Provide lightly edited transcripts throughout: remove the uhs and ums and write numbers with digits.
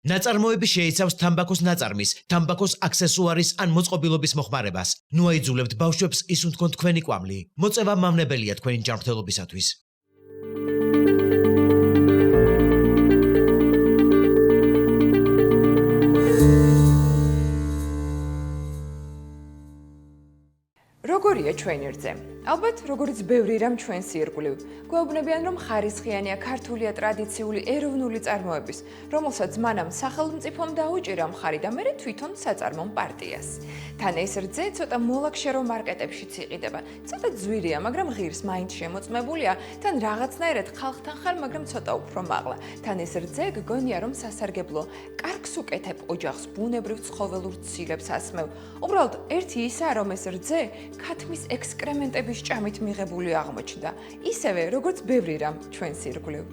ნაწარმოები შეიცავს თამბაქოს ნაწარმის, თამბაქოს აქსესუარის ან მოწყობილობის მოხმარებას. ნუ აიძულებთ ბავშვებს ისუნთქონ თქვენი კვამლი. მოწევა მამნებელია თქვენი ჯანმრთელობისათვის. როგორია ჩვენი რძე? ალბათ, როგორც ბევრი რამ ჩვენს ირგვლივ. გვეუბნებიან, რომ ხარისხიანია ქართულია ტრადიციული ეროვნული წარმოების, რომელსაც მანამ სახელმწიფომ დაუჭირა მხარი და მერე თვითონ საწარმომ პარტიას. თან ეს რძე ცოტა მოლაქშერო მარკეტებშიც იყიდება. ცოტა ძვირია, მაგრამ ღირს მაინც შემოწმებულია, თან რაღაცნაირად ხალხთან ხარ, მაგრამ ცოტა უფრო მაღლა. თან ეს რძე გგონია, რომ სასარგებლო, კარგს უკეთებ ოჯახს, ბუნებრივ ცხოველურ ცილებს ასმევ. უბრალოდ ერთი ისაა, რომ ეს რძე ქათმის ექსკრემენტების ჭამით მიღებული აღმოჩნდა, ისევე როგორც ბევრი რამ ჩვენს ირგვლივ.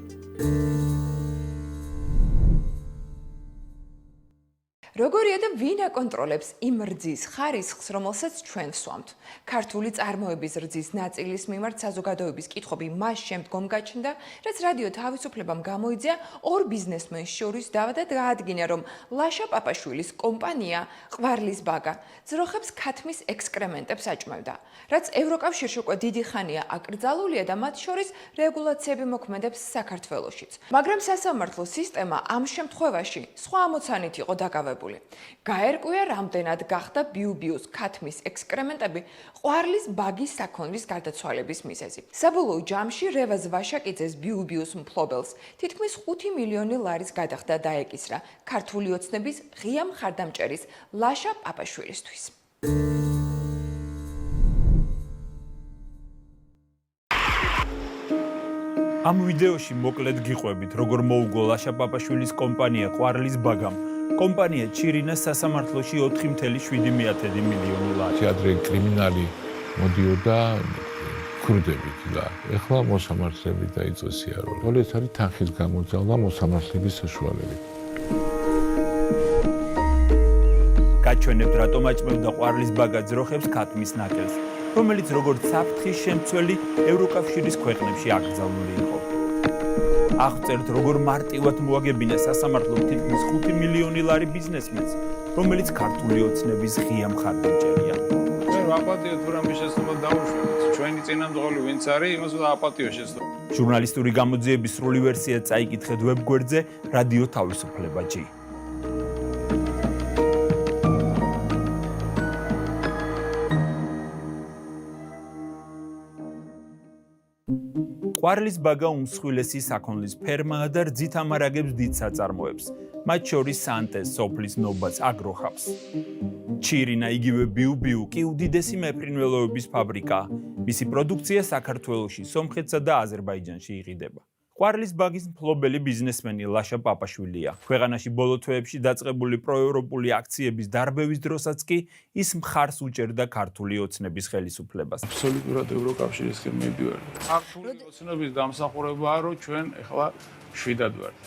როგორია და ვინ აკონტროლებს იმ რძის ხარისხს, რომელსაც ჩვენ ვსვამთ? ქართული წარმოების რძის ნაწილის მიმართ საზოგადოების კითხვები მას შემდგომ გაჩნდა, რაც რადიო თავისუფლებამ გამოიძია ორ ბიზნესმენს შორის დავა და გაადგინა, რომ ლაშა პაპაშვილის კომპანია ყვარლის ბაგა ძროხებს ქათმის ექსკრემენტებს აჭმევდა, რაც ევროკავშირში უკვე დიდი ხანია აკრძალულია და მათ შორის რეგულაციები მოქმედებს საქართველოშიც. მაგრამ სასამართლო სისტემა ამ შემთხვევაში სხვა ამოცანით იყო დაკავებული. გაერკვია, რამდენად გახდა ბიუბიუს ქათმის ექსკრემენტები ყვარლის ბაგის საქონლის გარდაცვალების მიზეზი. საბოლოო ჯამში რევაზ ვაშაკიძეს ბიუბიუს მფლობელს თითქმის 5 მილიონი ლარის გადახდა დაეკისრა ქართული ოცნების ღია მხარდამჭერის ლაშა პაპაშვილისთვის. ამ ვიდეოში მოკლედ გიყვებით, როგორ მოუგო ლაშა პაპაშვილის კომპანია ყვარლის ბაგამ. კომპანია ჩირინა სასამართლოში 4,7 მილიონი ლარი. ადრე კრიმინალი მოდიოდა ქურდებით და ეხლა მოსამართლეები დაიწყეს სიარული. ეს არის თანხის გამოძალვა მოსამართლეების საშუალებით. გაჩვენებთ, რატომ აჭმევდა ყვარლის ბაგა ძროხებს ქათმის ნაკელს, რომელიც როგორც საფრთხის შემცველი ევროკავშირის ქვეყნებში აკრძალული იყო. აღწერთ, როგორ მარტივად მოაგებინა სასამართლომ თითქმის 5 მილიონი ლარი ბიზნესმენს, რომელიც ქართული ოცნების ღია მხარდამჭერია. ჩვენ ვაპატიოთ, თუ რამე შეცდომა დაუშვათ. ჩვენი წინამძღოლი ვინც არის, იმას ვაპატიო შეცდომა. ჟურნალისტური გამოძიების სრული ვერსია წაიკითხეთ ვებგვერდზე რადიო თავისუფლება.jp. ყვარლის ბაგა უმსხვილესი საქონლის ფერმაა და რძით ამარაგებს დიდ საწარმოებს, მათ შორის სანტეს, სოფლის ნობას, აგროხავს. ჩირინა, იგივე ბიუბიუ კი უდიდესი მეფრინველოების ფაბრიკაა. მისი პროდუქცია საქართველოში, სომხეთსა და აზერბაიჯანში იყიდება. ყვარლის ბაგის მფლობელი ბიზნესმენი ლაშა პაპაშვილია. ქვეყანაში ბოლო თვეებში დაწყებული პროევროპული აქციების დარბევის დროსაც კი ის მხარს უჭერდა ქართული ოცნების ხელისუფლებას. აბსოლუტურად ევროკავშირისკენ მივდივარ. ქართული ოცნების დამსახურებაა, რომ ჩვენ ეხლა შვიდად ვართ.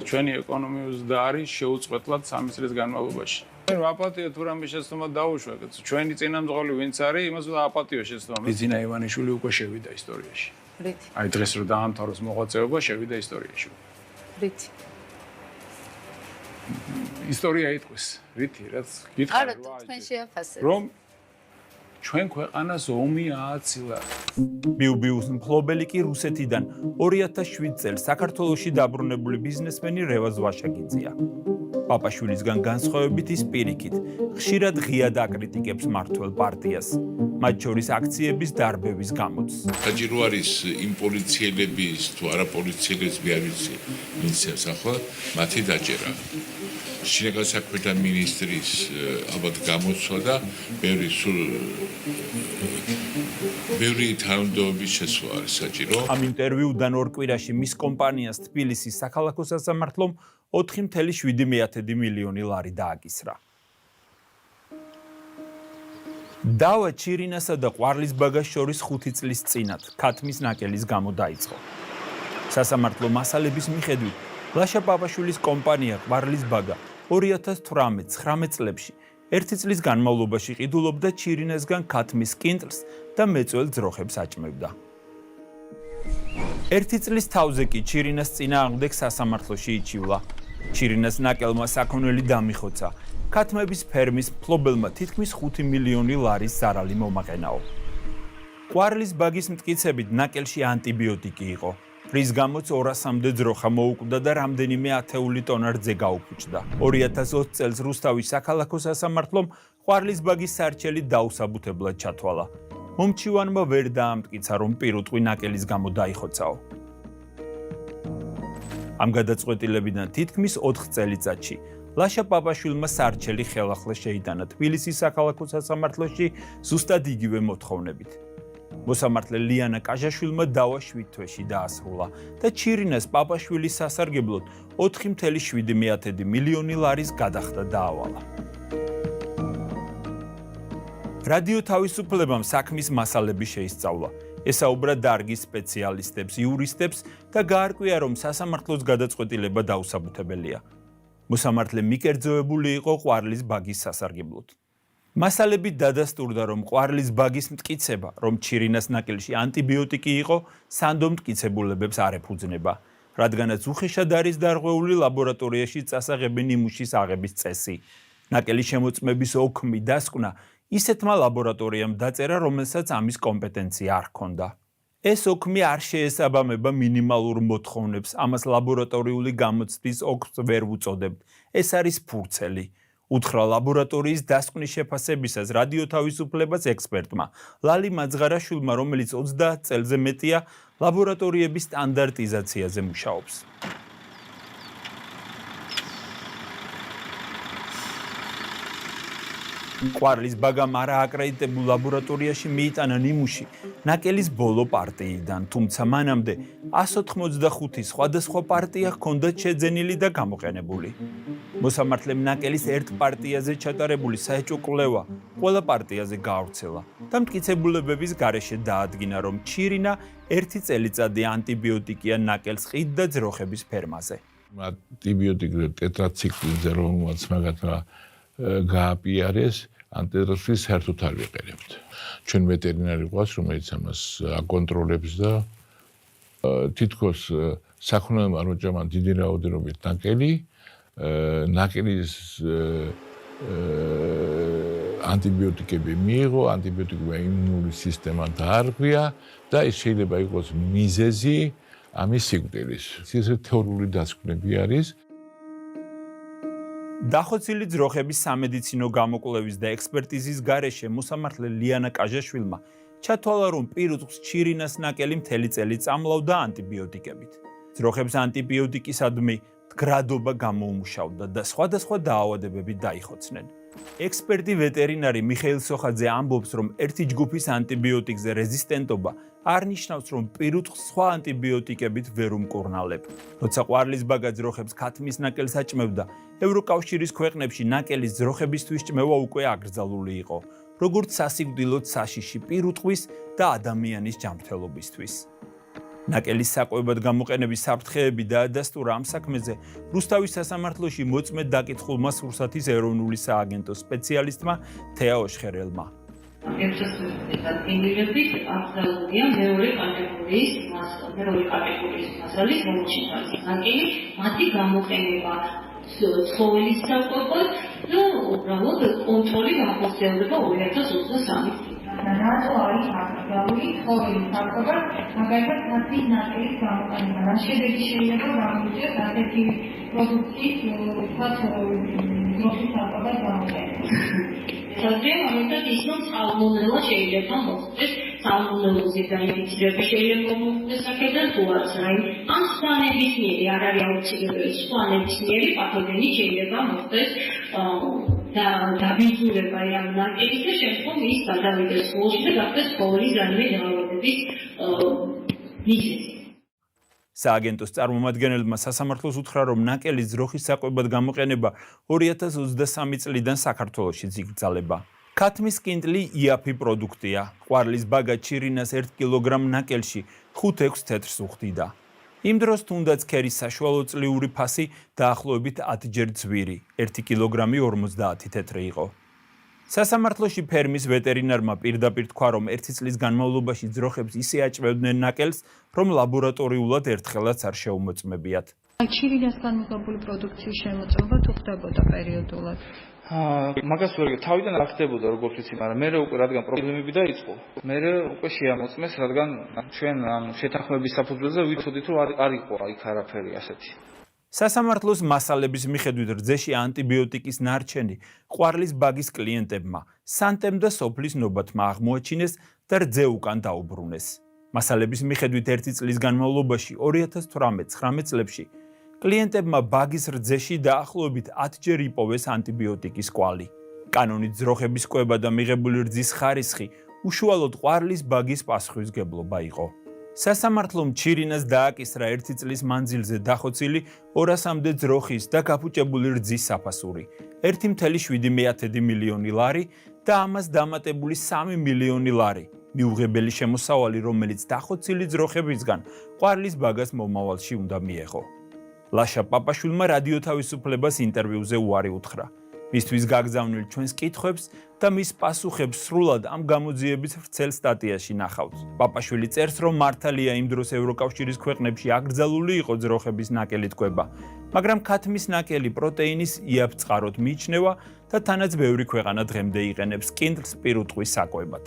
ჩვენი ეკონომიური ზრდა არის შეუწყვეტლად 3 წლის განმავლობაში. ჩვენ ვაპატიოთ, თუ რამე შეცდომა დაუშვათ. ჩვენი წინამძღოლი ვინც არის, იმას ვაპატიო შეცდომა. ბიზინა ივანიშვილი უკვე შევიდა ისტორიაში. აი დღეს რო დაამთავროს მოღვაწეობა, შევიდა ისტორიაში. რითი? ისტორია იტყვის, რითი, რაც გითხარი. არა, თქვენ შეაფასეთ. რომ ჩვენ ქვეყანას ომი ააცილა. ბიუბიუს მფლობელი კი რუსეთიდან 2007 წელს საქართველოში დაბრუნებული ბიზნესმენი რევაზ ვაშაკიძეა. პაპაშვილისგან განსხვავებით ის პირიქით, ხშირად ღიად აკრიტიკებს მმართველ პარტიას, მათ შორის აქციების დარბევის გამოც. საჭირო არის იმ პოლიციელების თუ არაპოლიციელების მე არ ვიცი, ვინც ახლა მათი დაჭერა. შინაგან საქმეთა მინისტრის ალბათ გამოცვა და ბევრი თანამდებობის შესვლა არის საჭირო. ამ ინტერვიუდან ორ კვირაში მის კომპანიას თბილისის საქალაქო სასამართლომ 4,7 მილიონი ლარი დააკისრა. დავა ჩირინასა და ყვარლის ბაგას შორის 5 წლის წინათ ქათმის ნაკელის გამო დაიწყო. სასამართლო მასალების მიხედვით, ლაშა პაპაშვილის კომპანია ყვარლის ბაგა 2018-19 წლებში 1 წლის განმავლობაში ყიდულობდა ჩირინასგან ქათმის კინტრს და მეწველ ძროხებს აჭმევდა. 1 წლის თავზე კი ჩირინას წინააღმდეგ სასამართლოში იჩივლა. ჩირინას ნაკელმა საქონელი დამიხოცა. ქათმების ფერმის მფლობელმა თითქმის 5 მილიონი ლარის ზარალი მომაყენაო. ყვარლის ბაგის მტკიცებით ნაკელში ანტიბიოტიკი იყო, რის გამოც 200-მდე ძროხა მოუკვდა და რამდენიმე ათეული ტონა რძე გაუფუჭდა. 2020 წელს რუსთავის საქალაქო სასამართლომ ყვარლის ბაგის სარჩელი დაუსაბუთებლად ჩათვალა. მომჩივანმა ვერ დაამტკიცა, რომ პირუტყვი ნაკელის გამო დაიხოცაო. ამ გადაწყვეტილებიდან თითქმის 4 წელიწადში ლაშა პაპაშვილმა სარჩელი ხელახლა შეიტანა თბილისის საქალაქო სასამართლოში ზუსტად იგივე მოთხოვნებით. მოსამართლე ლიანა კაჟაშვილმა დავა 7 თვეში დაასრულა და ჩირინას პაპაშვილის სასარგებლოდ 4,7 მილიონი ლარის გადახდა დაავალა. რადიო თავისუფლებამ საქმის მასალები შეისწავლა. ესაუბრა დარგის სპეციალისტებს, იურისტებს და გაარკვია, რომ სასამართლოს გადაწყვეტილება დაუსაბუთებელია. მოსამართლე მიკერძოებული იყო ყვარლის ბაგის სასარგებლოდ. მასალებით დადასტურდა, რომ ყვარლის ბაგის მტკიცება, რომ ჩირინას ნაკელში ანტიბიოტიკი იყო, სანდო მტკიცებულებებს არ ეფუძნება, რადგანაც უხეშად არის დარღვეული ლაბორატორიაში წასაღები ნიმუშის აღების წესი. ნაკელის შემოწმების ოქმი დასკვნა ისეთმა ლაბორატორიამ დაწერა, რომელსაც ამის კომპეტენცია არ ჰქონდა. ეს ოქმი არ შეესაბამება მინიმალურ მოთხოვნებს, ამას ლაბორატორიული გამოცდის ოქმს ვერ ვუწოდებთ. ეს არის ფურცელი. უთხრა ლაბორატორიის დასკვნის შეფასებისას რადიო თავისუფლებას ექსპერტმა ლალი მაძღარაშვილმა, რომელიც 30 წელზე მეტია ლაბორატორიების სტანდარტიზაციაზე მუშაობს. ყვარლის ბაგამ არააკრედიტებულ ლაბორატორიაში მიიტანა ნიმუში ნაკელის ბოლო პარტიიდან, თუმცა მანამდე 185 სხვადასხვა პარტია ჰქონდა შეძენილი და გამოყენებული. მოსამართლემ ნაკელის ერთ პარტიაზე ჩატარებული საეჭვო კვლევა ყველა პარტიაზე გაავრცელა და მტკიცებულებების გარეშე დაადგინა, რომ ჩირინა 1 წელიწადი ანტიბიოტიკია ნაკელს ყიდ და ძროხების ფერმაზე. ანტიბიოტიკზე ტეტრაციკლინზე რომელმაც მაგათმა გააპიარეს, ანტიტროსის საერთოდ არ ვიყენებთ. ჩვენ ვეტერინარი გვაქვს, რომელიც ამას აკონტროლებს და თითქოს საქონელმა როჭამან დიდი რაოდენობით ნაკელის ანტიბიოტიკები მიიღო, ანტიბიოტიკებმა იმუნური სისტემა დაარღვია და ეს შეიძლება იყოს მიზეზი ამის სიკვდილის. ეს თეორიული დასკვნები არის. დახოცილი ძროხების სამედიცინო გამოკვლევის და ექსპერტიზის გარეშე მოსამართლე ლიანა კაჟაშვილმა ჩათვალა, რომ პირუტყვს ჩირინას ნაკელი მთელი წელი წამლავდა ანტიბიოტიკებით. ძროხებს ანტიბიოტიკისადმი მდგრადობა გამოუმუშავდა და სხვადასხვა დაავადებები დაიხოცნენ. ექსპერტი ვეტერინარი მიხეილ სოხაძე ამბობს, რომ ერთი ჯგუფის ანტიბიოტიკზე რეზისტენტობა არ ნიშნავს, რომ პირუტყვს სხვა ანტიბიოტიკებით ვერ უმკურნალებ. როცა ყვარლის ბაგა ძროხებს ქათმის ნაკელს აჭმევდა, ევროკავშირის ქვეყნებში ნაკელის ძროხებისთვის ჭმევა უკვე აკრძალული იყო, როგორც სასიკვდილოდ საშიში პირუტყვის და ადამიანის ჯანმრთელობისთვის. ნაკელის საკვებად გამოყენების საფრთხეები დაადასტურა ამ საქმეზე რუსთავის სასამართლოში მოწმედ დაკითხულმა სურსათის ეროვნული სააგენტოს სპეციალისტმა თეა ოშხერელმა. ინდივიდების აკრძალულია მეორე კატეგორიის მასალის, რომელშიც არის ნაკელი, მათი გამოყენება ცხოველის საკვებად და უბრალოდ კონტროლი განხორციელდება 2023 წელს. რატო არის აკრძალული ცხოველის საკვებად, მაგალითად ქათმის ნაკელის გამოყენება? რა შედეგი შეიძლება გამოიწვიოს ასეთი პროდუქტის ძროხის საკვებად გამოყენება? Trebuie momentan isnăm salmonella შეიძლება მოხდეს, salmonellozის დაინფიცირება შეიძლება მოხდეს აქედან თუ არის რაიმე ან სხვა ნებისმიერი არ არის აუცილებელი სხვა ნებისმიერი პათოგენი შეიძლება მოხდეს და დაბინძურება ამ ნაკელის და შემდგომ ის გადავიდეს სხეულში და გახდეს სხეულის რაიმე დაავადების მიზეზი. სააგენტოს წარმომადგენელმა სასამართლოს უთხრა, რომ ნაკელის ძროხის საკვებად გამოყენება 2023 წლიდან საქართველოშიც იკრძალება. ქათმის კინტლი იაფი პროდუქტია. ყვარლის ბაგა ჩირინას 1 კილოგრამ ნაკელში 5-6 თეთრს უხდიდა. იმ დროს თუნდაც ქერის საშუალო წლიური ფასი დაახლოებით 10 ჯერ ძვირი, 1 კილოგრამი 50 თეთრი იყო. სასამართლოში ფერმის ვეტერინარმა პირდაპირ თქვა, რომ 1 წლის განმავლობაში ძროხებს ისე აჭმევდნენ ნაკელს, რომ ლაბორატორიულად ერთხელაც არ შეუმოწმებიათ. ჩირინასგან მიღებული პროდუქციის შემოწმება თუ ხდებოდა პერიოდულად? მაგას ვერ თავიდან არ ხდებოდა როგორც ვიცი, მაგრამ მე უკვე რადგან პრობლემები დაიწყო, მე უკვე შეამოწმეს, რადგან ჩვენ შეთანხმების საფუძველზე ვიცოდით, რომ არ იყო იქ არაფერი ასეთი. სასამართლოს მასალების მიხედვით რძეში ანტიბიოტიკის ნარჩენი ყვარლის ბაგის კლიენტებმა სანტემ და სოფლის ნობათმა აღმოაჩინეს და რძე უკან დაუბრუნეს. მასალების მიხედვით 1 წლის განმავლობაში 2018-19 წლებში კლიენტებმა ბაგის რძეში დაახლოებით 10 ჯერ იპოვეს ანტიბიოტიკის კვალი. კანონით ძროხების კვება და მიღებული რძის ხარისხი უშუალოდ ყვარლის ბაგის პასუხისმგებლობა იყო. სასამართლომ ჩირინას დააკისრა 1 წლის მანძილზე დახოცილი 200-მდე ძროხის და გაფუჭებული რძის საფასური, 1,7 მილიონი ლარი და ამას დამატებული 3 მილიონი ლარი. მიუღებელი შემოსავალი, რომელიც დახოცილი ძროხებისგან ყვარლის ბაგას მომავალში უნდა მიეღო. ლაშა პაპაშვილმა რადიო თავისუფლებას ინტერვიუზე უარი უთხრა. მისთვის გაგზავნილ ჩვენს კითხვებს და მის პასუხებს სრულად ამ გამოძიების ვრცელ სტატიაში ნახავთ. პაპაშვილი წერს, რომ მართალია იმ დროს ევროკავშირის ქვეყნებში აკრძალული იყო ძროხების ნაკელი თკვება, მაგრამ ქათმის ნაკელი პროტეინის იაფ წყაროდ მიიჩნევა და თანაც ბევრი ქვეყანა დღემდე იყენებს კინდრს პირუტყვის საკვებად.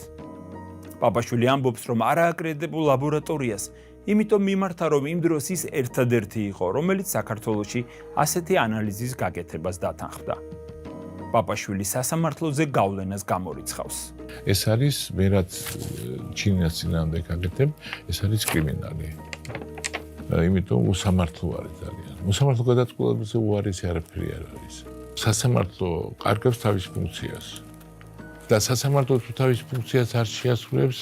პაპაშვილი ამბობს, რომ არააკრედიტებულ ლაბორატორიას იმიტომ მიმართა, რომ იმ დროს ის ერთადერთი იყო, რომელიც საქართველოში ასეთი ანალიზის გაკეთებას დათანხმდა. პაპაშვილი სასამართლოზე გავლენას გამორიცხავს. ეს არის მე რაც ჩინას წინააღმდეგ გაკეთებ, ეს არის კრიმინალი. იმიტომ უსამართლო არის ძალიან. უსამართლო გადაწყვეტილებაზე უარესი არაფერი არ არის. სასამართლო კარგავს თავის ფუნქციას. და სასამართლო თუ თავის ფუნქციას არ შეასრულებს,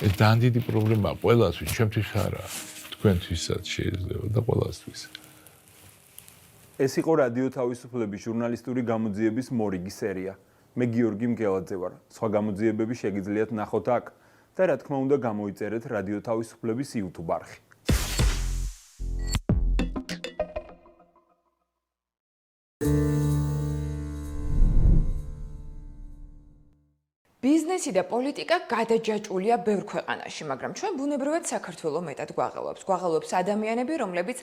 ეს ძალიან დიდი პრობლემაა ყველასთვის, ჩვენთვის არა, თქვენთვისაც შეიძლება და ყველასთვის. ეს იყო რადიო თავისუფლების ჟურნალისტური გამოძიების მორიგი სერია. მე გიორგი მგელაძე ვარ. სხვა გამოძიებები შეგიძლიათ ნახოთ აქ და რა თქმა უნდა გამოიწერეთ რადიო თავისუფლების YouTube არხი. ბიზნესი და პოლიტიკა გადაჯაჭვულია ბევრ ქვეყანაში, მაგრამ ჩვენ ბუნებრივად საქართველოს მეტად გვაღელვებს. გვაღელვებს ადამიანები, რომლებიც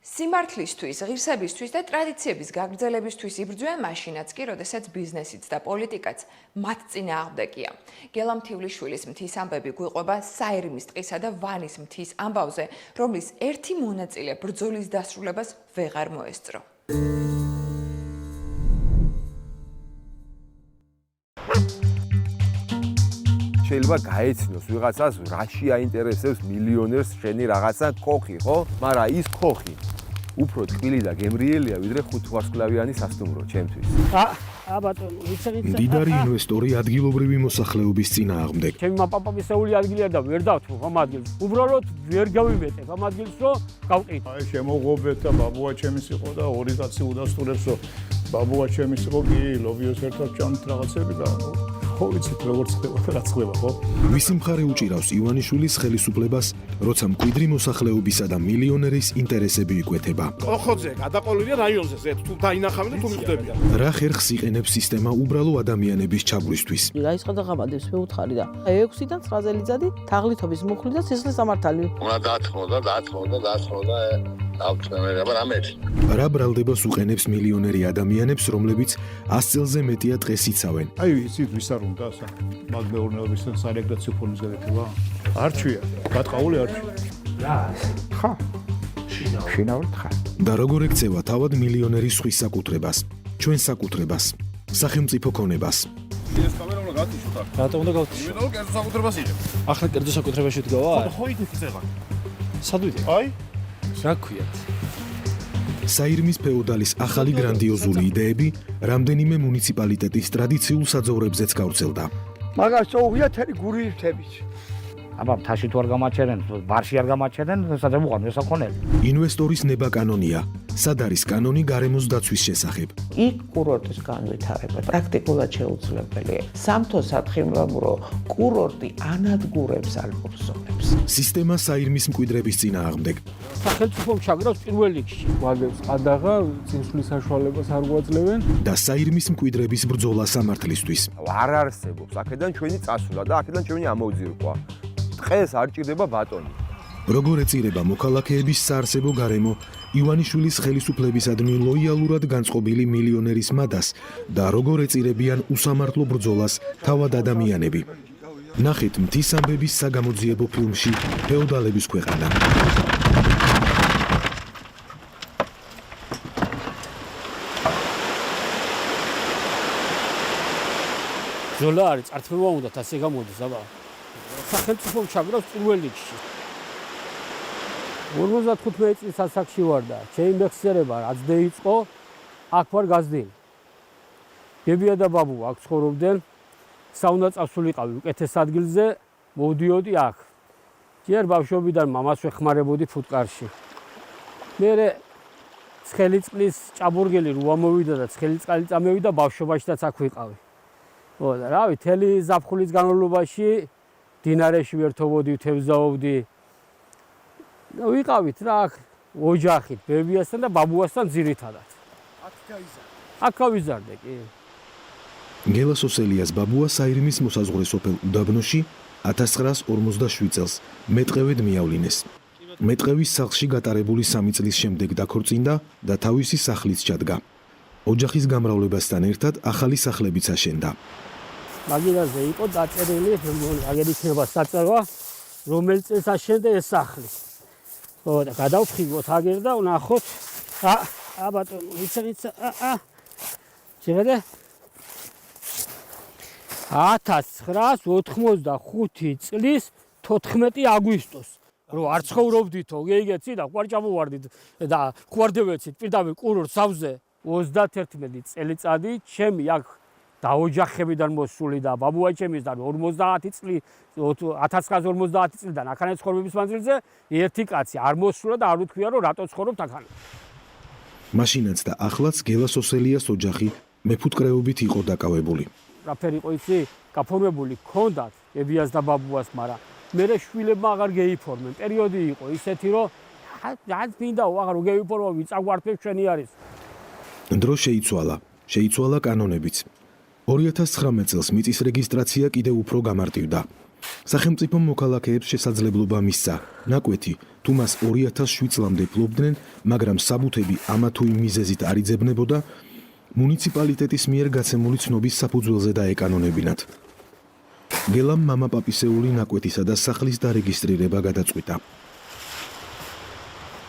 სიმართლისთვის, ღირსებისთვის და ტრადიციების გაგრძელებისთვის იბრძვიან, მაშინაც კი, როდესაც ბიზნესიც და პოლიტიკაც მათ წინააღმდეგია. გელა მთივლიშვილის მთის ამბები გვიყვება საირმის ტყისა და ვანის მთის ამბავზე, რომლის ერთი მონაწილე ბრძოლის დასრულებას ვეღარ მოესწრო. შეიძლება გაეცნოს ვიღაცას რაში აინტერესებს მილიონერს შენი რაღაცა ქოხი, ხო? მაგრამ ის ქოხი უფრო ტკბილი და გემრიელია, ვიდრე 5 ვარსკვლავიანი სასტუმრო ჩემთვის. ბატონო, მდიდარი ინვესტორი ადგილობრივი მოსახლეობის წინააღმდეგ. ჩემი მაპაპისეული ადგილი არ და ვერ დავთვალ ამ ადგილს. უბრალოდ ვერ გავიმეტებ ამ ადგილს, რომ გავყიდო. აი შემოღობეთ და ბაბუა ჩემის იყო და ორი კაცი udასტურებს, რომ ბაბუა ჩემის იყო, კი, ლობიოს ერთად ჩამთ რაღაცები და ხო ვიცით როგორც ხდება და რაც ხდება, ხო? ვისი მხარე უჭირავს ივანიშვილის ხელისუფლებას, როცა მკვიდრი მოსახლეობისა და მილიონერის ინტერესები იკვეთება. კოლხოზე გადაყოლილია რაიონზე, ზეთ თუ დაინახავენ და თუ მიხვდებიან. რა ხერხს იყენებს სისტემა უბრალო ადამიანების ჩაგვისთვის? რაის გადაღამადებს მეუთხარი და 6-დან 9 წელიწადი თაღლითობის მუხლი და სისხლის სამართალი. უნდა დაათმოდა დავწმენება რამეთ. რა ბრალდებას უყენებს მილიონერი ადამიანებს, რომლებიც 100 წელზე მეტია დღეს იცავენ? აი იცით ვის არ უნდა ასა მაგმეურნეობის და სარეგულაციო ფორმის გადაკეთება? არჩვია, გატყაული არჩვია. რა? ხა. შინაურთ ხა. და როგორ ექცევა თავად მილიონერის ხვის საკუთრებას, ჩვენ საკუთრებას, სახელმწიფო ქონებას? ეს კამერა უნდა გათიშოთ აქ. რატომ უნდა გავთიშო? იმიტომ რომ კერძო საკუთრებას იღებ. ახლა კერძო საკუთრებაში ვდგავა? ხო იგივე წეღა. სად ვიდე? აი რა ქვიათ? საირმის ფეოდალის ახალი გრანდიოზული იდეები რამდენიმე მუნიციპალიტეტის ტრადიციულ საძოვრებზეც გავრცელდა. მაგას წოუღია თერი გურიერთებით. აბა თაში თუ არ გამაჩერენ, ბარში არ გამაჩერენ, სადაც უყარ მესაქონელი. ინვესტორის ნება კანონია. სად არის კანონი გარემოს დაცვის შესახებ? იქ კურორტის განვითარება პრაქტიკულად შეუძლებელია. სამთო სათხილამურო კურორტი ანადგურებს ალპურ ზონებს. სისტემა საირმის მკვიდრების წინააღმდეგ. სახელმწიფომ ჩაგრავს პირველ რიგში. ვაგებს ყადაღა, წინსვლის საშუალებას არ გვაძლევენ და საირმის მკვიდრების ბრძოლა სამართლისთვის. არ არსებობს აქედან ჩვენი წასვლა და აქედან ჩვენი ამოძირკვა. დღეს არ ჭირდება ბატონი. როგორ ეწირება მოქალაქეების საარსებო გარემო ივანიშვილის ხელისუფლებისადმი ლოიალურად განწყობილი მილიონერის მადას და როგორ ეწირებიან უსამართლო ბრძოლას თავად ადამიანები. ნახეთ მთის ამბების საგამოძიებო ფილმში ფეოდალების ქვეყანა. ბრძოლა არის წართვება უნდა ასე გამოდის აბა. სახელმწიფო ჩაგრავს პირველ რიგში. 55 წლის ასაკში ვარ და ჩემი მეხსიერება რაც დაიწყო აქ ვარ გაზრდილი. გებია და ბაბუ აქ ცხოვრობდნენ. საუნდა წასულიყავი უკეთეს ადგილზე, მოვდიოდი აქ. ჯერ ბავშვობიდან მამას ვეხმარებოდი ფუტკარში. მერე ცხელი წყლის ჭაბურგელი რო ამოვიდა და ცხელი წყალი წამევიდა ბავშვობაშიც აქ ვიყავი. ო და რავი, თელი ზაფხულის განმავლობაში დინარეში ვერთობოდი, თევზაობდი. და ვიყავით რა აქ ოჯახით, ბებიასთან და ბაბუასთან ძირითადად. აქ გავიზარდე კი. გელას ოსელიას ბაბუა საირმის მოსაზღვრე სოფელ უდაბნოში 1947 წელს მეტყევედ მიავლინეს. მეტყევის სახლში გატარებული 3 წლის შემდეგ დაქორწინდა და თავისი სახლიც ჩადგა. ოჯახის გამრავლებასთან ერთად ახალი სახლებიც აშენდა. მაგილაზე იყო დაწერილი, აგერ იქნება საწერვა, რომელიც წელს აშენდა ეს სახლი. ო და გადავფრთხილოთ აგერ და ვნახოთ. ბატონო, იცი. შეგედე 1985 წლის 14 აგვისტოს რო არ ცხოვრობდითო, გეიგეცი და ყვარჭამოვარდით და ყვარდევეცით პირდაპირ კურორტ სავზე 31 წელიწადი ჩემი აქ დაოჯახებიდან მოსული და ბაბუა ჩემის და 50 წლის 1950 წლიდან აქანე ცხოვრების მანძილზე ერთი კაცი არ მოსულა და არ უთქვია რომ რატო ცხოვრობთ აქ. მაშინაც და ახლაც გელას ოსელიას ოჯახი მეფუტკრეობით იყო დაკავებული. რაფერი იყო იცი, გაფორმებული ჰქონდათ ებიას და ბაბუას, მაგრამ მერე შვილებმა აღარ გეიფორმენ. პერიოდი იყო ისეთი, რომ რაც მინდაო, აღარ გეიფორმო, ვიწაგვართებ ჩვენი არის. დრო შეიცვალა კანონებიც. 2019 წელს მიწის რეგისტრაცია კიდევ უფრო გამარტივდა. სახელმწიფო მოქალაქეებს შესაძლებლობა მისცა ნაკვეთი თუ მას 2007 წლამდე ფლობდნენ, მაგრამ საბუთები ამა თუ იმ მიზეზით არ იძებნებოდა, მუნიციპალიტეტის მიერ გაცემული ცნობის საფუძველზე დაეკანონებინათ. გელამ მამაპაპისეული ნაკვეთისა და სახლის დარეგისტრირება გადაწყვიტა.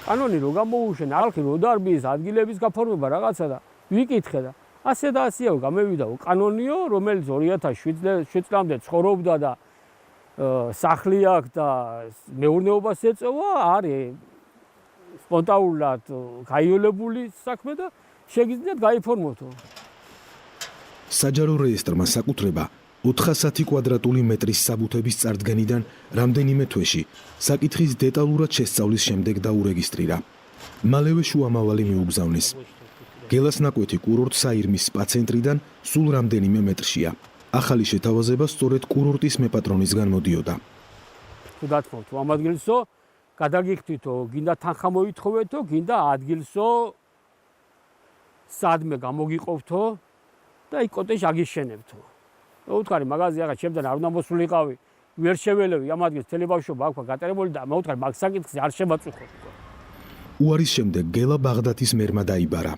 კანონი რო გამოუშენ, არხი რო დარბის, ადგილების გაფორმება რაღაცა და ვიკითხე და ასე და ასეო გამევიდაო კანონიო, რომელიც 2007 წლამდე ცხოვრობდა და სახლი აქვს და მეურნეობას ეწევა, არის სპონტანურად გაიოლებული საქმე და შეგიძლიათ გაიფორმოთო. საჯარო რეესტრმა საკუთრება 410 კვადრატული მეტრის საბუთების წარდგენიდან რამდენიმე თვეში საკითხის დეტალურად შესწავლის შემდეგ დაურეგისტრირა. მალევე შუამავალი მიუგზავნეს. გელას ნაკვეთი კურორტ საირმის სპა ცენტრიდან სულ რამდენიმე მეტრშია. ახალი შეთავაზება სწორედ კურორტის მეპატრონისგან მოდიოდა. თუ დათმობთ ამ ადგილსო, გადაგიხდითო, გინდა თანხა მოითხოვეთო, გინდა ადგილსო სადმე გამოგიყოფთო და იქ კოტეჯი აგიშენებთო. უთხარი მაგაზი ახლა ჩემთან არ უნდა მოსულიყავი, ვერ შეველევი ამ ადგილს თელებავშვობა აქვს გატარებული და მეუთხარი მაგ საკითხზე არ შემაწუხოთ. უარის შემდეგ გელა ბაღდათის მერმა დაიბარა.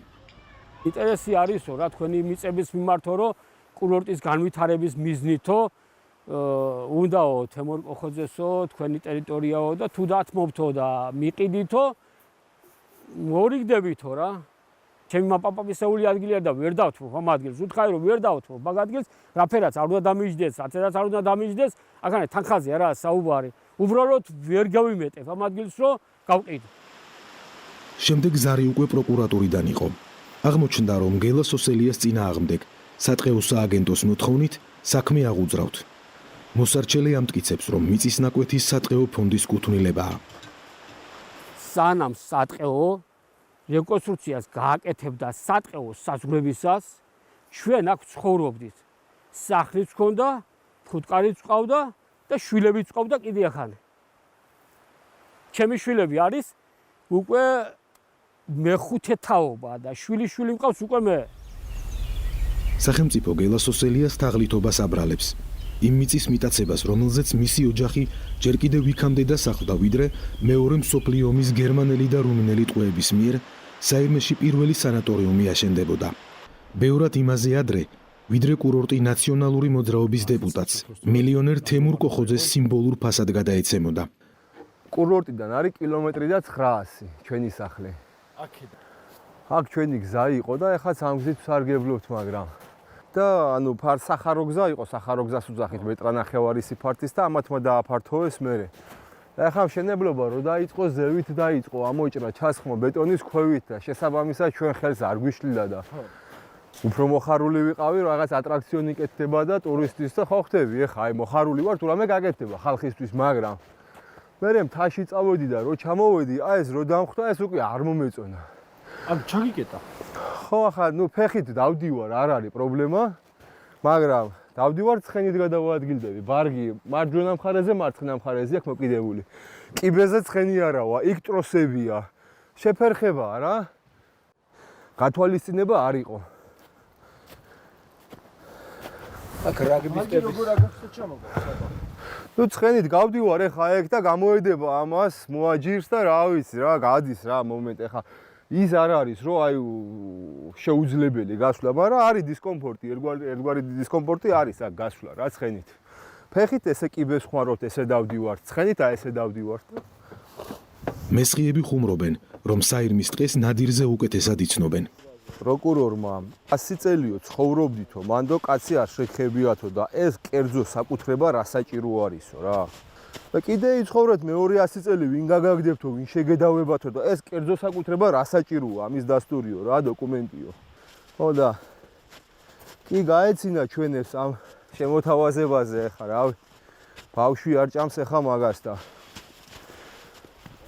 ინტერესი არისო რა თქვენი მიწების მიმართო, რომ კურორტის განვითარების მიზნითო უნდაო თემურ კოხოძესო თქვენი ტერიტორიაო და თუ დათმობთო და მიყიდითო მორიგდებითო რა. ჩემი მამაპაპისეული ადგილი არ და ვერ დავთმობ ამ ადგილს. უთხარი რომ ვერ დავთმობ მაგ ადგილს, რაფერაც არ უნდა დამიჯდეს, აცერაც არ უნდა დამიჯდეს, აქანე თანხაზე არაა საუბარი. უბრალოდ ვერ გავიმეტებ ამ ადგილს, რომ გავყიდო. შემდეგ ზარი უკვე პროკურატურიდან იყო. აღმოჩნდა, რომ გელას ოსელიას წინააღმდეგ სატყეო სააგენტოს მოთხოვნით საქმე აღუძრავთ. მოსარჩელე ამტკიცებს, რომ მიწის ნაკვეთის სატყეო ფონდის კუთვნილებაა. სანამ სატყეო რეკონსტრუქციას გააკეთებდა სატყეო საზღვრებისას, ჩვენ აქ ცხოვრობდით. სახლიც ჰქონდა, ფუტკარიც ჰყავდა და შვილებიც ჰყავდა კიდე ახალე. ჩემი შვილები არის უკვე მეხუთე თაობა და შვილი მყავს უკვე მე. სახელმწიფო გელას ოსელიას თაღლითობას აბრალებს. იმ მიწის მიტაცებას, რომელზეც მისი ოჯახი ჯერ კიდევ იქამდე დასახლდა, ვიდრე მეორე მსოფლიო ომის გერმანელი და რუმინელი ტყვეების მიერ საირმეში პირველი სანატორიუმი აშენდებოდა. ბევრად იმაზე ადრე, ვიდრე კურორტი ნაციონალური მოძრაობის დეპუტატს, მილიონერ თემურ კოხოძეს სიმბოლურ ფასად გადაეცემოდა. კურორტიდან არის კილომეტრი და 900 ჩვენი სახლი. აქ ჩვენი გზა იყო და ეხლა ამ გზით ვსარგებლობთ, მაგრამ და ანუ სახარო გზა იყო, სახარო გზას უძახით მეტრანახევარი ფართის და ამათმა დააფართოვეს მერე. და ეხლა მშენებლობა რო დაიწყო, ზევით დაიწყო, ამოიჭრა ჩასხმა ბეტონის ქვევით და შესაბამისად ჩვენ ხელს არ გვიშლილა და უფრო მოხარული ვიყავი, რაღაც ატრაქციონი კეთდება და ტურისტის და ხო ხდები, ეხლა აი მოხარული ვარ, თუ რამე გაკეთდება ხალხისთვის, მაგრამ მერე მთაში წავედი და რო ჩამოვედი, აი ეს რო დამხვდა, ეს უკვე არ მომეწონა. ამ ჩაგიკეტა. ხო, ახლა ნუ ფეხით დავდივარ, არ არის პრობლემა, მაგრამ დავდივარ ცხენით გადავაადგილდები. ბარგი მარჯვენა მხარეზე, მარცხენა მხარეზე აქვს მოკიდებული. კიბეზე ცხენი არავა, იქ ტროსებია. შეფერხებაა რა. გათვალისწინება არ იყო. აქ რაგბის ნუ ცხენით გავდივარ ეხა ეგ და გამოედება ამას მოაჯირს და რა ვიცი რა გადის რა მომენტ ეხა ის არ არის რომ აი შეუძლებელი გასვლა, მაგრამ არის დისკომფორტი, ერთგვარი დისკომფორტი არის აქ გასვლა რა ცხენით. ფეხით ესე კიბეს ხმარობთ, ესე დავდივართ, ცხენით აი ესე დავდივართ. მესხიები ხუმრობენ, რომ საირმის დღეს ნადირზე უკეთესად იცნობენ. პროკურორმა 100 წელიო ცხოვრობდითო, მანდო კაცი არ შეხებიათო და ეს კერძო საკუთრება რა საჭირო არისო რა. და კიდე იცხოვრეთ მეორე 100 წელი ვინ გაგაგდებთო, ვინ შეგედავებათო და ეს კერძო საკუთრება რა საჭიროა, ამის დასტურიო რა, დოკუმენტიო. ხო და კი გაეცინა ჩვენ ეს ამ შემოთავაზებაზე ხა რავი. ბავშვი არ ჭამს ახლა მაგას და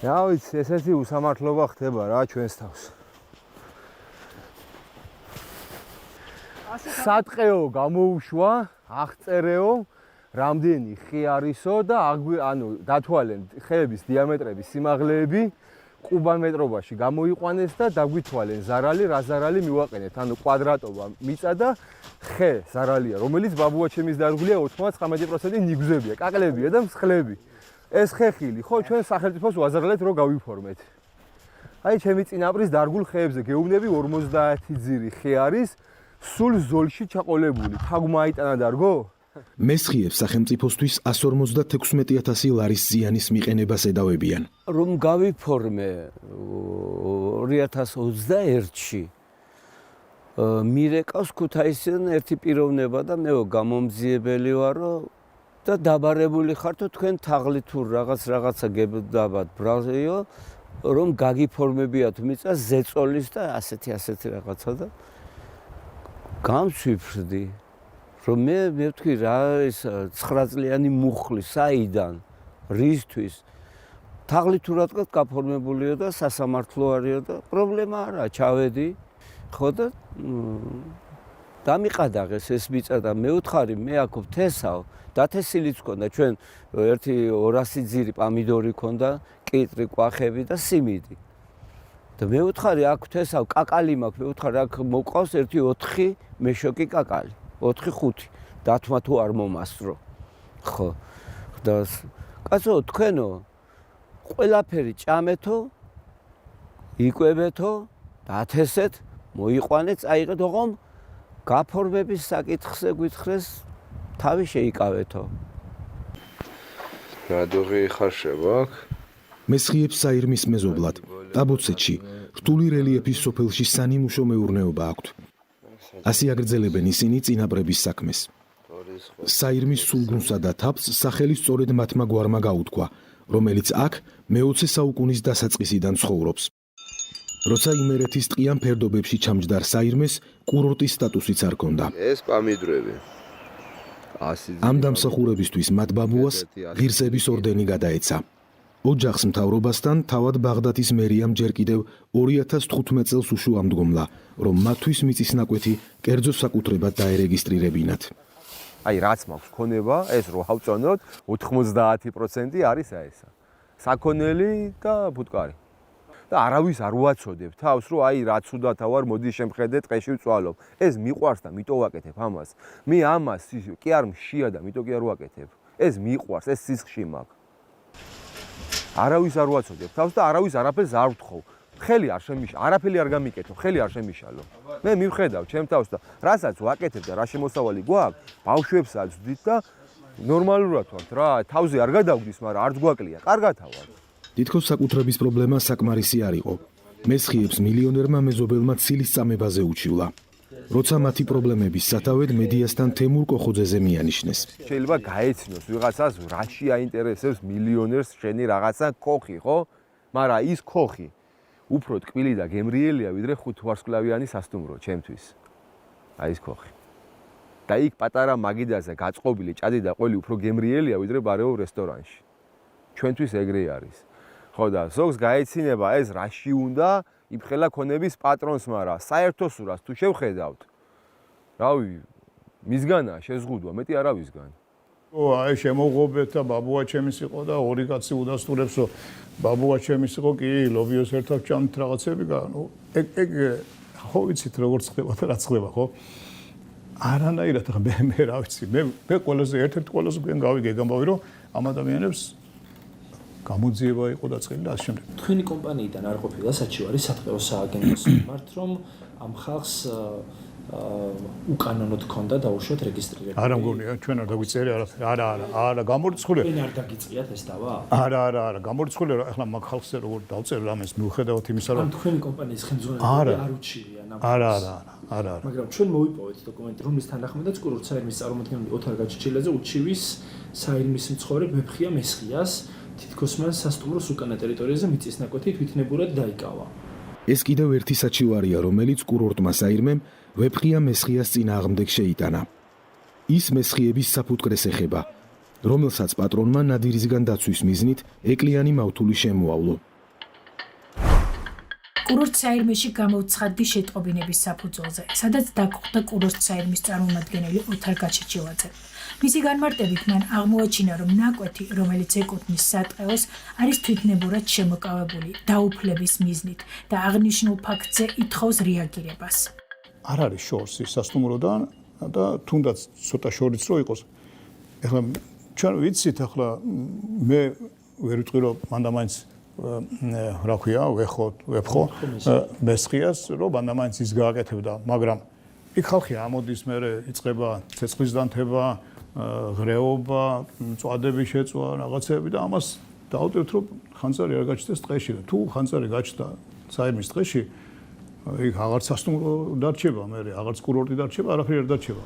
რა ვიცი, ესეთი უსამართლობა ხდება რა ჩვენს თავს. სატყეო გამოუშვა, აღწერეო, რამდენი ხე არისო და ანუ დათვალენ ხეების დიამეტრების სიმაღლეები კუბან მეტრობაში გამოიყვანეს და დაგვითვალენ ზარალი, რა ზარალი მივაყენეთ, ანუ კვადრატობა მიწა და ხე ზარალია, რომელიც ბაბუაჩემის დარგულია 99% ნიგზებია, კაკლებია და მსხლები. ეს ხეხილი, ხო, ჩვენ სახელმწიფოს ვაზრალეთ რომ გავიფორმეთ. აი ჩემი წინაპრის დარგულ ხეებზე გეუბნები 50 ძირი ხე არის, სულ ზოლში ჩაყოლებული. თაგვმა აიტანა დარგო? მესხიებს სახელმწიფოსთვის 156,000 ლარის ზიანის მიყენებას ედავებიან. რომ გავიფორმე 2021-ში მირეკავს ქუთაისიდან ერთი პიროვნება და მე გამომძიებელი ვარო და დაბარებული ხართო თქვენ თაღლით თუ რაღაცა გებდაბათ ბრალზეო რომ გაგიფორმებიათ მიწა ზეწოლის და ასეთი რაღაცა და გამშვიფრდი რომ მე ვთქვი რა ეს 9 წლიანი მუხლი საიდან რისთვის თაღლით თუ რატყოთ გაფორმებულიო და სასამართლო არისო და პრობლემა არა ჩავედი ხო და დამიყადაღეს ეს მიწა და მე ვთხარი მე აქ ვთესავ დათესილიც ქონდა ჩვენ ერთი 200 ძირი პამიდორი ქონდა კიტრი კვახები და სიმინდი და მე ვთხარი აქ ვთესავ კაკალი მაქვს მე ვთხარი აქ მოყავს ერთი 4 მეშოკი კაკალი 4-5 დათმა თუ არ მომასწრო ხო და კაცო თქვენო ყველაფერი ჭამეთო იკვებეთო დათესეთ მოიყვანეთ წაიღეთ ოღონ გაფორმების საკითხზე გითხრეს თავი შეიკავეთო რადოღი ხარშება აქ მესხიებს საირმის მეზობლად ტაბოცეთში რთული რელიეფის სოფელში სანიმუშო მეურნეობა აქვთ ასე აგრძელებენ ისინი წინაპრების საქმეს საირმის სულგუნსა და თაფლს სახელი სწორედ მათმა გვარმა გაუთქვა რომელიც აქ მე-20 საუკუნის დასაწყისიდან ცხოვრობს როცა იმერეთის ტყიან ფერდობებში ჩამჯდარ საირმეს კურორტის სტატუსიც არ ჰქონდა ეს პამიდრები ამ დამსახურებისთვის მათ ბაბუას ღირსების ორდენი გადაეცა ოჯახს მთავრობასთან თავად ბაღდათის მერიამ ჯერ კიდევ 2015 წელს უშუამდგომლა რომ მათთვის მიწის ნაკვეთი კერძო საკუთრებად დაერეგისტრირებინათ აი რაც მაქვს ქონება ეს რო ავწონოთ 90% არის ესა საქონელი და ბუტკარი და არავის არ უაცოდებ თავს, რომ აი რაც უდათა ვარ, მოდი შემხედე ტყეში ვწვალობ. ეს მიყვარს და მიტო ვაკეთებ ამას. მე ამას კი არ მშია და მიტო კი არ ვაკეთებ. ეს მიყვარს, ეს სისხლში მაქვს. არავის არ უაცოდებ თავს და არავის არაფერს არ ვთხოვ. ხელი არ შემიშალო, არაფერი არ გამიკეთო, ხელი არ შემიშალო. მე მივხედავ ჩემ თავს და რასაც ვაკეთებ და რა შემოსავალი გვაქვს, ბავშვებსაც ვდით და ნორმალურად ვართ რა, თავზე არ გადავგდის, მაგრამ არც გვაკლია, კარგად ვარ. თითქოს საკუთრების პრობლემა საკმარისი არ იყო. მესხიებს მილიონერმა მეზობელმა ცილის წამებაზე უჩივლა. როცა მათი პრობლემების სათავედ მედიასთან თემურ კოხოძეზე მიანიშნეს. შეიძლება გაეცნოს ვიღაცას რაში აინტერესებს მილიონერს შენი რაღაცა ქოხი, ხო? მაგრამ ის ქოხი უფრო ტკბილი და გემრიელია ვიდრე 5 ვარსკვლავიანი სასტუმრო ჩემთვის. აი ეს ქოხი. და იქ პატარა მაგიდაზე გაწყობილი ჭადი და ყველი უფრო გემრიელია ვიდრე ბარეო რესტორანში. ჩვენთვის ეგრე არის. ხო და ზოგს გაეცინება ეს რაში უნდა იფხელა ქონების პატრონს, მაგრამ საერთო სურას თუ შევხედავთ, რავი, მისგანაა შეზღუდვა, მეტი არავისგან. აი შემოღობეთ და ბაბუა ჩემის იყო და ორი კაცი უდასტურებს, რომ ბაბუა ჩემის იყო, კი, ლობიოს ერთად ჩამთ რაღაცები, ნუ ეგ ხო ვიცით როგორც ხდება და რაც ხდება, ხო? არანაირად ხა მე რა ვიცი, მე ყველაზე ერთ-ერთი ყველაზე გვიან გავიგებავი, რომ ამ ადამიანებს გამოძიება იყო დაწყილი და ასე შემდეგ. თქვენი კომპანიიდან არ ყოფილა საჩივარი სატყეო სააგენტოს მიმართ, რომ ამ ხალხს უკანონოდ ქონდა დაუშვათ რეგისტრირებული. არა მგონია, ჩვენ არ დაგვიწერე არაფერი. არა, გამორიცხულია. თქვენ არ დაგიწიათ ეს დავა? არა, გამორიცხულია, ახლა მაგ ხალხზე როგორ დავწერე ამას მიუხედავად იმისა, რომ თქვენი კომპანიის ხელმძღვანელები არ უჩივიან ამ არა. მაგრამ ჩვენ მოვიპოვეთ დოკუმენტი, რომლის თანახმადაც კურორტ საირმის წარმომადგენელი ოთარ გაჩიჩილაძე უჩივის საირმის მცხოვრებ ვეფხია მესხიას თითქოს მან სასტუმროს უკანა ტერიტორიაზე მიწის ნაკვეთი თვითნებურად დაიკავა. ეს კიდევ ერთი საჩივარია, რომელიც კურორტმა საირმემ ვეფხია მესხიას წინააღმდეგ შეიტანა. ის მესხიების საფუტკრეს ეხება, რომელსაც პატრონმა ნადირისგან დაცვის მიზნით ეკლიანი მავთული შემოავლო. კურორტ საირმეში გამოვცხადდი შეტყობინების საფუძველზე, სადაც დაგხვდა კურორტ საირმის წარმომადგენელი ოთარ გაჩიჩილაძე. მისი განმარტებით მან აღმოაჩინა, რომ ნაკვეთი, რომელიც ეკუთვნის სატყეოს, არის თვითნებურად შემოკავებული დაუფლების მიზნით და აღნიშნულ ფაქტზე ითხოვს რეაგირებას. არ არის შორს ის სასტუმროდან და თუნდაც ცოტა შორიც რო იყოს. ეხლა ჩვენ ვიცით, ახლა მე ვერ ვიტყვი, რომ მანდამაინც რა ქვია, ვეფხო მესხიას, რომ მანდამაინც ის გააკეთებდა, მაგრამ იქ ხალხი ამოდის, მერე იწყება ცეცხლის დანთება, ღრეობა, წვადების შეწვა, რაღაცები და ამას დავუკვირთ, რომ ხანძარი არ გაჩნდეს ტყეში და თუ ხანძარი გაჩნდა საირმის ტყეში, იქ აღარც სასტუმრო დარჩება, მერე აღარც კურორტი დარჩება, არაფერი არ დარჩება.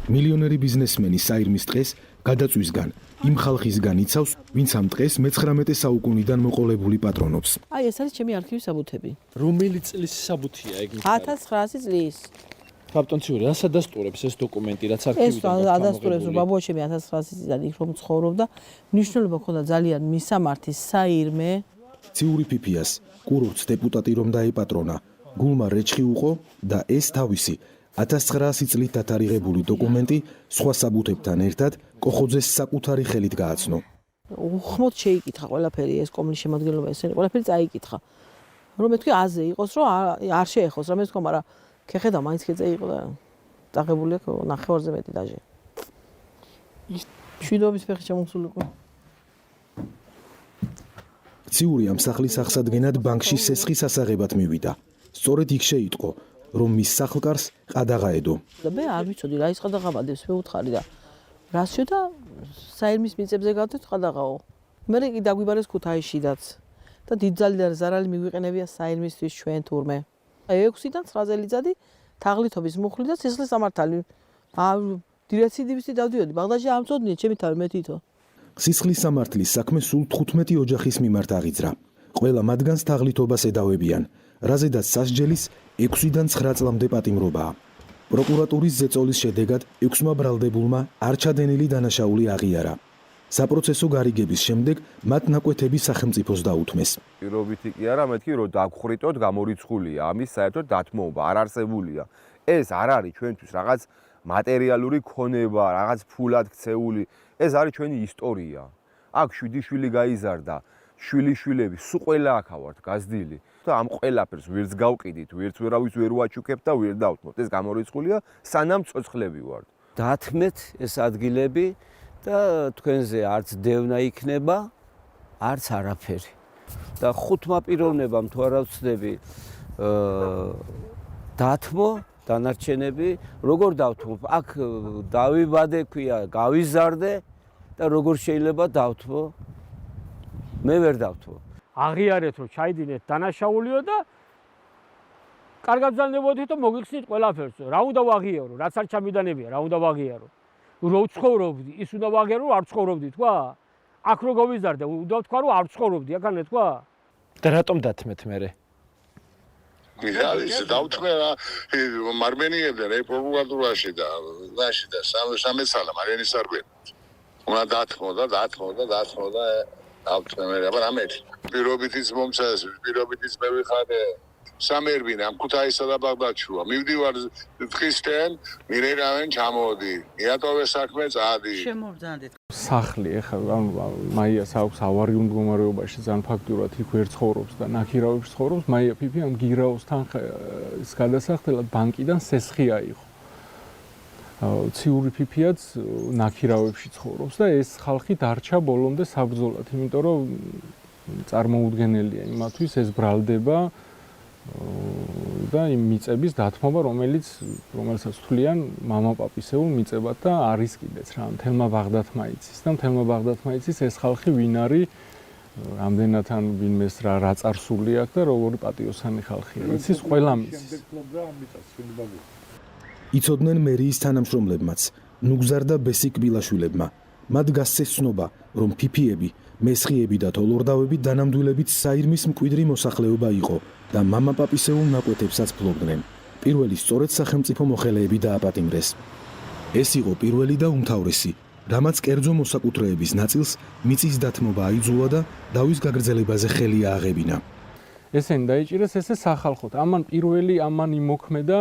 მილიონერი ბიზნესმენი საირმის ტყეს გადაწვისგან იმ ხალხისგან იცავს, ვინც ამ ტყეს მე-19 საუკუნიდან მოყოლებული პატრონობს. აი ეს არის ჩემი არქივის საბუთები. რომელი წლის საბუთია ეგ? 1900 წლის. ბატონ ციური, რას ადასტურებს ეს დოკუმენტი, რაც არქივიდან ეს ადასტურებს, რომ ბაბუა ჩემი 1900 წლიდან იქ რომ ცხოვრობდა, მნიშვნელობა ჰქონდა ძალიან მისამართის საირმე. ციური ფიფიას კურორტს დეპუტატი რომ დაეპატრონა, გულმა რეჩხი უყო და ეს თავისი 1900 წლით დათარიღებული დოკუმენტი სხვა საბუთებთან ერთად კოხოძეს საკუთარი ხელით გააცნო. უხმოდ შეიკითხა ყველაფერი ეს კომლის შემადგენლობა ესენი ყველაფერი წაიკითხა. რომ მეთქვი აზე იყოს, რომ არ შეეხოს, რამე თქვა, მაგრამ ქეხედა მაინც ქეძე იყო და წაღებული აქვს ნახევარზე მეტი დაჟე. მშვიდობის ფეხი შემოსულიყო. ციური ამ სახლის აღსადგენად ბანკში სესხის ასაღებად მივიდა. სწორედ იქ შეიტყო, რომ მის სახლკარს ყადაღაედო. და მე არ ვიცოდი რა ის ყადაღამადებს, მე უთხარი და რასო და საირმის მიწებზე გავდეთ ყადაღაო. მე კი დაგვიბარეს ქუთაისშიდაც და დიდძალი ზარალი მიგვიყენებია საირმისთვის ჩვენ თურმე. 6-დან 9 წელიწადი თაღლითობის მუხლი და სისხლის სამართალი. დირეციდივისტი დავდიოდი, ბაღდადში ამწოდნია ჩემი თავი მე თვითო. სისხლის სამართლის საქმე სულ 15 ოჯახის მიმართ აღიძრა. ყველა მათგანს თაღლითობას ედავებიან, რაზედაც სასჯელის 6-დან 9 წლამდე პატიმრობაა. პროკურატურის ზეწოლის შედეგად 6-მა ბრალდებულმა არჩადენილი დანაშაული აღიარა. საპროცესო გარიგების შემდეგ მათ ნაკვეთები სახელმწიფოს დაუთმეს. პირობითი კი არა, მეთქი რომ დაგხრიტოთ გამორიცხულია, ამის საერთოდ დათმობა არ არსებულია. ეს არ არის ჩვენთვის რაღაც მატერიალური ქონება, რაღაც ფულად ქცეული. ეს არის ჩვენი ისტორია. აქ 7 შვილი გაიზარდა, შვილიშვილები, სულ ყველა აქ ვართ გაზრდილი. და ამ ყველაფერს ვერც გავყიდით, ვერც ვერავის ვერ ვაჩუქებთ და ვერ დავთმოთ. ეს გამორიცხულია, სანამ ცოცხლები ვართ. დათმეთ ეს ადგილები და თქვენზე არც დევნა იქნება, არც არაფერი. და ხუთმა პიროვნებამ თუ არა ვცდები დათმო დანარჩენები, როგორ დავთმო? აქ დავიბადე ქვია, გავიზარდე და როგორ შეიძლება დავთმო? მე ვერ დავთმო. აღიარეთ რომ ჩაიდინეთ დანაშაულიო და კარგად ბრძანებოდით და მოგიხსნით ყველაფერს. რა უნდა ვაღიარო, რაც არ ჩამიდანებია, რა უნდა ვაღიარო. რო ვცხოვრობდი, ის უნდა ვაღიარო, არ ვცხოვრობდი, თქვა? აქ რო გავიზარდე, უნდა ვთქვა რომ არ ვცხოვრობდი, აქანე თქვა? და რატომ დათმეთ მერე? ის დავთმე მარმენიებდნენ პროპაგანდურაში და სამეცალა მარიანის არგვენ. უნდა დათმო და დავთმე მერე, აბა რამეთ. პირობითიც მომცეს, პირობითიც მე ვიხადე. სამერბინ ამ ქუთაისსა და ბაღდადშია. მივდივარ დღისდღენ, მირერავენ ჩამოდი. იატოვე საქმე წადი. შემოვძანდეთ. სახლი ეხლა მაიას აქვს ავარიულ მდგომარეობაში ძალიან ფაქტურად იქ ვერ ცხოვრობს და ნაქირავებში ცხოვრობს. მაია ფიფი ამ გირაოსთან ის გადასახდელად ბანკიდან სესხი აიღო. ციური ფიფიაც ნაქირავებში ცხოვრობს და ეს ხალხი დარჩა ბოლომდე საბრძოლად, იმიტომ რომ წარმოუდგენელია იმათვის ეს ბრალდება და იმ მიწების დათმობა, რომელსაც თვლიან მამა-პაპისეულ მიწებად და არის კიდეც რა, მთელმა ბაღდათმა იცის და მთელმა ბაღდათმა იცის ეს ხალხი ვინ არის, რამდენად ან ვინმეს რა წარსული აქვს და როგორი პატიოსანი ხალხია. იცის ყველა მიწის. იცოდნენ მერიის თანამშრომლებმაც, ნუგზარ და ბესიკ ბილაშვილებმა. მათ გასცეს ცნობა, რომ ფიფიები, მესხიები და თოლორდავები დანამდვილებით საირმის მკვიდრი მოსახლეობა იყო და მამა-პაპისეულ ნაკვეთებსაც ფლობდნენ. პირველი სწორედ სახელმწიფო მოხელეები დააპატიმრეს. ეს იყო პირველი და უმთავრესი, რამაც კერძო მოსაკუთრეების ნაწილს მიწის დათმობა აიძულა და დავის გაგრძელებაზე ხელი ააღებინა. ესენი დაიჭირეს ესე სახალხოდ. ამან პირველი ამან იმოქმედა,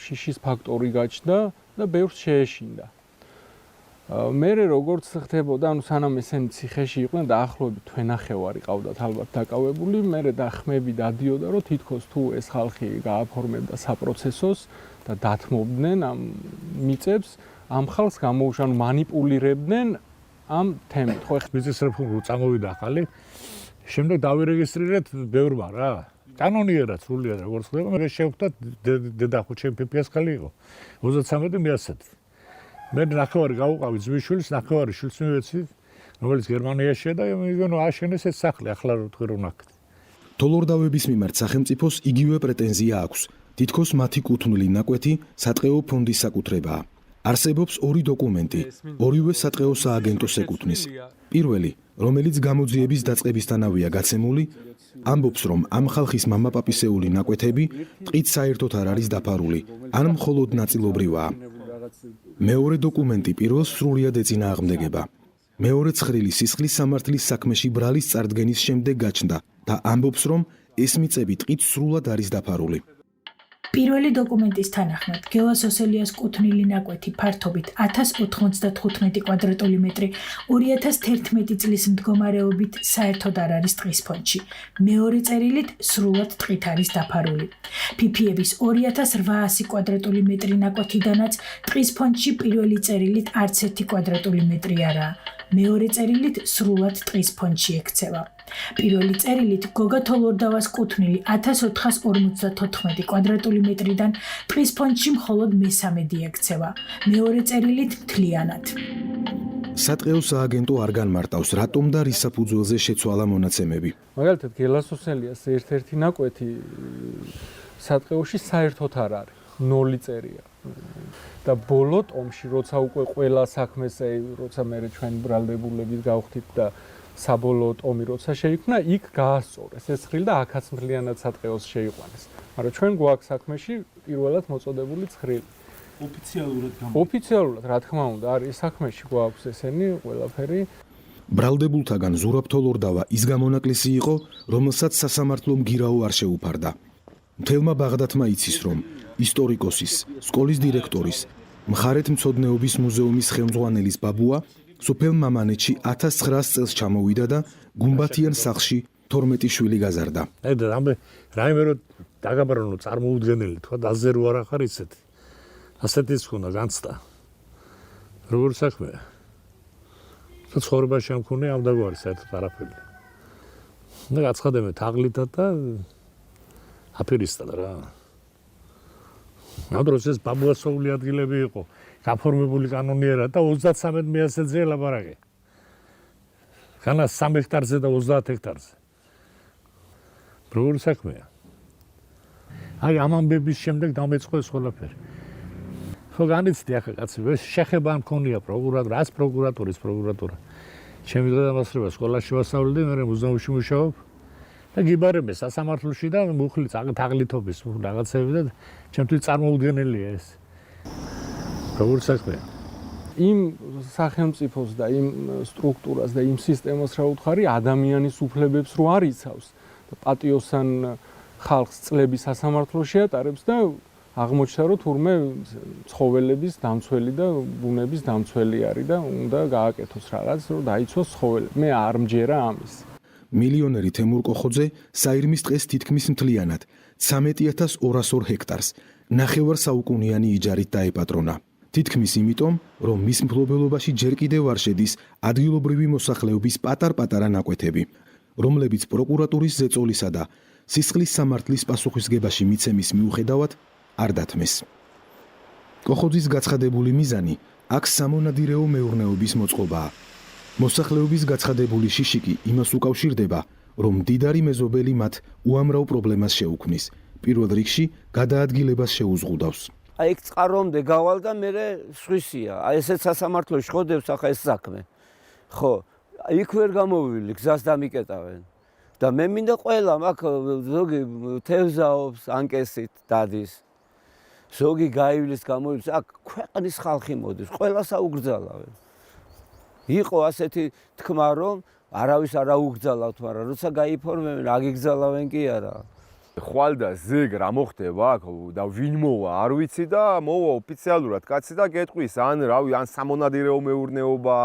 შიშის ფაქტორი გაჩნდა და ბევრს შეეშინდა. მერე როგორც ხდებოდა, სანამ ესენი ციხეში იყვნენ, დაახლოებით თვენახევარი ყავდათ ალბათ დაკავებული, მერე და ხმები დადიოდა, რომ თითქოს თუ ეს ხალხი გააფორმებდა საპროცესოს და დათმობდნენ ამ მიწებს, ამ ხალხს გამოუშან მანიპულირებდნენ ამ თემით. ხო, მიწის რეფორმა წამოვიდა ახალი. შემდეგ დავირეგისტრირეთ ბევრმა რა. კანონიერად სრულიად როგორც ხდება, მე შევხვდათ დედახო ჩემ ფიფიას ხალი იყო. 33 მიასცეთ. მე ნახევარი გავუყავი ძმისშვილს, ნახევარი შვილს მივეცი, რომელიც გერმანიაშია და იმeno აშენეს ეს სახლი, ახლა რო თქვი რომ ნახეთ. თოლორდავების მიმართ სახელმწიფოს იგივე პრეტენზია აქვს. თითქოს მათი კუთვნილი ნაკვეთი სატყეო ფონდის საკუთრებაა. არსებობს ორი დოკუმენტი, ორივე სატყეო სააგენტოს ეკუთვნის. პირველი, რომელიც გამოძიების დაწყებისთანავეა გაცემული, ამბობს, რომ ამ ხალხის მამა-პაპისეული ნაკვეთები ტყით საერთოდ არ არის დაფარული, ან მხოლოდ ნაწილობრივაა. მეორე დოკუმენტი პირველს სრულიად ეწინააღმდეგება. მეორე ცხრილი სისხლის სამართლის საქმეში ბრალის წარდგენის შემდეგ გაჩნდა და ამბობს, რომ ეს მიწები ტყით სრულად არის დაფარული. პირველი დოკუმენტის თანახმად, გელას ოსელიას კუთვნილი ნაკვეთი ფართობით 1095 კვადრატული მეტრი 2011 წლის მდგომარეობით საერთოდ არ არის ტყის ფონდში. მეორე წერილით სრულად ტყით არის დაფარული. ფიფიების 2800 კვადრატული მეტრი ნაკვეთიდანაც ტყის ფონდში პირველი წერილით არც 1 კვადრატული მეტრი არაა. მეორე წერილით სრულად ტყის ფონდში ექცევა. პირველი წერილით გოგა თოლორდავას კუთვნილი 1454 კვადრატული მეტრიდან ტყის ფონდში მხოლოდ მესამედი ექცევა. მეორე წერილით მთლიანად. სატყეო სააგენტო არ განმარტავს, რატომ და რის საფუძველზე შეცვალა მონაცემები. მაგალითად, გელას ოსელიას ერთ-ერთი ნაკვეთი სატყეოში საერთოდ არ არის, 0 წერია. და ბოლო ტომში, როცა უკვე ყველა საქმეს, როცა მე ჩვენ ბრალდებულებით გავხდით და საბოლოო ტომი როცა შეიქმნა, იქ გაასწორეს ეს ცხრილი და აქაც მთლიანად სატყეოს შეიყვანეს. მაგრამ ჩვენ გვაქვს საქმეში პირველად მოწოდებული ცხრილი. ოფიციალურად, რა თქმა უნდა, არის საქმეში გვაქვს ესენი ყველაფერი. ბრალდებულთაგან ზურაბ თოლორდავა ის გამონაკლისი იყო, რომელსაც სასამართლო მგირაო არ შეუფარდა. მთელმა ბაღდათმა იცის, რომ ისტორიკოსის, სკოლის დირექტორის, მხარეთმცოდნეობის მუზეუმის ხელმძღვანელის ბაბუა სოფელ მამანეთში 1900 წელს ჩამოვიდა და გუმბათიან სახლში 12 შვილი გაზარდა. და ამბე რაიმე რო დაგაბრუნო წარმოუდგენელი თქვა დაზე რო არ ახარ ისეთი. ასეთი ხუნა განცდა. როგორ საქმეა? ცხოვრებაში ამ ქონე ამ დაგვარი საერთოდ არაფერი. და გაცხადე თაღლითად და აფერისტად რა. ამ დროს ეს ბაბუასოული ადგილები იყო, გაფორმებული კანონიერად და 33 მეასეძე ლაპარაკი. განა 3 ჰექტარზე და 30 ჰექტარზე. როგორ საქმეა? აი ამ ამბების შემდეგ დამეწყოს ყველაფერი. ხო განიცდი ახლა კაცი, შეხება მქონია პროკურატურას, პროკურატურა. ჩემი გადამასწრება სკოლაში ვასწავლდი, მე მუზეუმში მუშაობ და გიბარებე სასამართლოში და მუხლი თაღლითობის რაღაცები და ჩემთვის წარმოუდგენელია ეს. როგორ საქმეა? იმ სახელმწიფოს და იმ სტრუქტურას და იმ სისტემას რა უთხარი ადამიანის უფლებებს რო არ იცავს და პატიოსან ხალხს წლების სასამართლოში ატარებს და აღმოჩნდა რომ თურმე ცხოველების დამცველი და ბუნების დამცველი არის და უნდა გააკეთოს რაღაც რომ დაიცვას ცხოველები. მე არ მჯერა ამის. მილიონერი თემურ კოხოძე საირმის ტყეს თითქმის მთლიანად 13202 ჰექტარს ნახევარ საუკუნიანი იჯარით დაეპატრონა. თითქმის იმიტომ, რომ მის მფლობელობაში ჯერ კიდევ არ შედის ადგილობრივი მოსახლეობის პატარ-პატარა ნაკვეთები, რომლებიც პროკურატურის ზეწოლისა და სისხლის სამართლის პასუხისგებაში მიცემის მიუხედავად არ დათმეს. კოხოძის გაცხადებული მიზანი აქ სამონადირეო მეურნეობის მოწყობაა. მოსახლეობის გაცხადებული შიშიკი იმას უკავშირდება, რომ მდიდარი მეზობელი მათ უამრავ პრობლემას შეუქმნის, პირველ რიგში გადაადგილებას შეუზღუდავს. აი ეგ წყარომდე გავალ და მე სხვისია. აი ესეც სასამართლოში ხოდებს ახლა ეს საქმე. ხო, იქ ვერ გამოვივილი, გზას დამიკეტავენ. და მე მინდა ყველა მაგ ზოგი თევზაობს ანკესით დადის. ზოგი გაივლის გამოივლის, აქ ქვეყნის ხალხი მოდის, ყველას აუგრძალავენ. იყო ასეთი თქმა რომ არავის არ აუგრძალავთ, მაგრამ როცა გაიფორმებენ, აგიგზალავენ კი არა. ხვალ და ზეგ რა მოხდება აქ და ვინ მოვა არ ვიცი და მოვა ოფიციალურად კაცი და გეტყვის ან რავი ან სამონადირეო მეურნეობა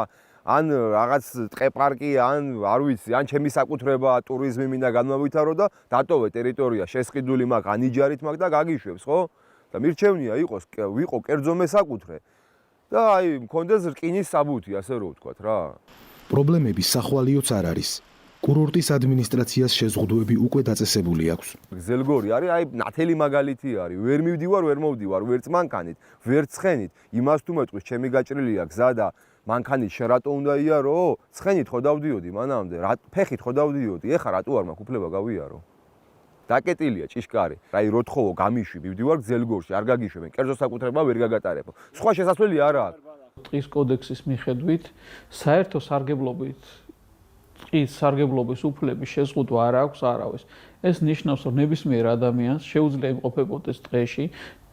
ან რაღაც ტყეპარკი ან არ ვიცი ან ჩემი საკუთრება ტურიზმი მინდა განმავითარო და დატოვე ტერიტორია შესყიდული მაქვს ან იჯარით მაქვს და გაგიშვებს ხო და მირჩევნია ვიყო კერძო მესაკუთრე და აი მქონდეს რკინის საბუთი ასე რომ ვთქვათ რა პრობლემები სახვალიოც არ არის კურორტის ადმინისტრაციას შეზღუდვები უკვე დაწესებული აქვს. გზელგორი არის, აი ნათელი მაგალითი არის. ვერ მივდივარ, ვერ მოვდივარ, ვერც მანქანით, ვერც ცხენით. იმას თუ მეტყვის, ჩემი გაჭრილია გზა და მანქანით შენ რატო უნდა იარო? ცხენით ხო დავდიოდი მანამდე, ფეხით ხო დავდიოდი. ეხა რატო არ მაქვს უფლება გავიარო? დაკეტილია ჭიშკარი. აი როთხოვო გამიშვი, მივდივარ გზელგორში, არ გაგიშვებენ. კერძო საკუთრება ვერ გაგატარებო. სხვა შესაძლებელი არა აქვს. ტყის კოდექსის მიხედვით საერთო სარგებლობით ტყის სარგებლობის უფლების შეზღუდვა არ აქვს არავის. ეს ნიშნავს, რომ ნებისმიერ ადამიანს შეუძლია იმყოფებოდეს ტყეში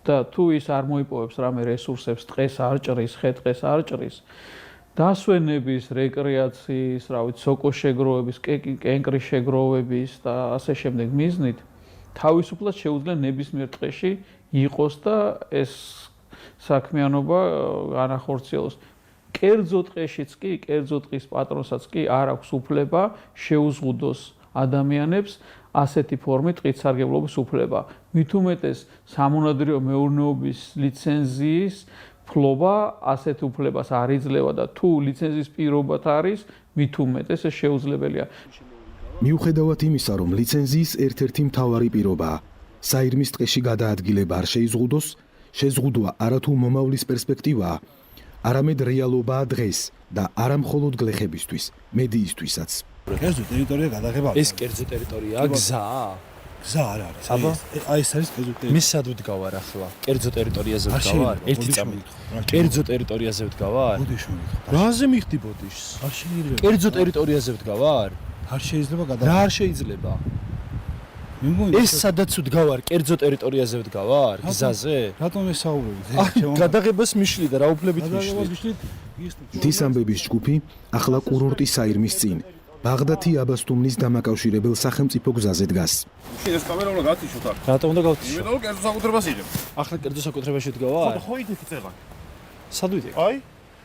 და თუ ის არ მოიპოვებს რამე რესურსებს, ტყეს არ ჭრის, ხე-ტყეს არ ჭრის, დასვენების, რეკრეაციის, სოკოს შეგროვების, კენკრის შეგროვების და ასე შემდეგ მიზნით თავისუფლად შეუძლია ნებისმიერ ტყეში იყოს და ეს საქმიანობა განახორციელოს. კერძო ტყეშიც კი, კერძო ტყის პატრონსაც კი არ აქვს უფლება შეუზღუდოს ადამიანებს ასეთი ფორმით ტყით სარგებლობის უფლება. მით უმეტეს სამონადირეო მეურნეობის ლიცენზიის ფლობა ასეთ უფლებას არ იძლევა და თუ ლიცენზიის პირობად არის, მით უმეტეს ეს შეუძლებელია. მიუხედავად იმისა, რომ ლიცენზიის ერთ-ერთი მთავარი პირობაა, საირმის ტყეში გადაადგილება არ შეიზღუდოს, შეზღუდვა არათუ მომავლის პერსპექტივაა. არამედ რეალობაა დღეს და არა მხოლოდ გლეხებისთვის, მედიისთვისაც. კერძო ტერიტორია გადაღება. ეს კერძო ტერიტორიაა, გზაა. გზა არ არის. აი ეს არის კერძო ტერიტორია. მე სად ვდგავარ ახლა? კერძო ტერიტორიაზე ვდგავარ? ერთი წამი. კერძო ტერიტორიაზე ვდგავარ? რაზე მიხდი ბოდიშს? არ შეიძლება. კერძო ტერიტორიაზე ვდგავარ? არ შეიძლება გადაღება. რა არ შეიძლება? ეს სადაც ვდგავარ, კერძო ტერიტორიაზე ვდგავარ, გზაზე? რატომ ესაუბრები? გადაღებას მიშლი და რა უფლებით მიშლი? დის ამბების ჯგუფი ახლა კურორტის საირმის წინ, ბაღდათი აბასთუმნის დამაკავშირებელ სახელმწიფო გზაზე დგას. ეს კამერა უნდა გათიშოთ აქ. რატომ უნდა გავთიშო? იმიტომ რომ კერძო საკუთრებას იღებ. ახლა კერძო საკუთრებაში ვდგავარ? ხო იდეთი წელა. სად ვიდე? აი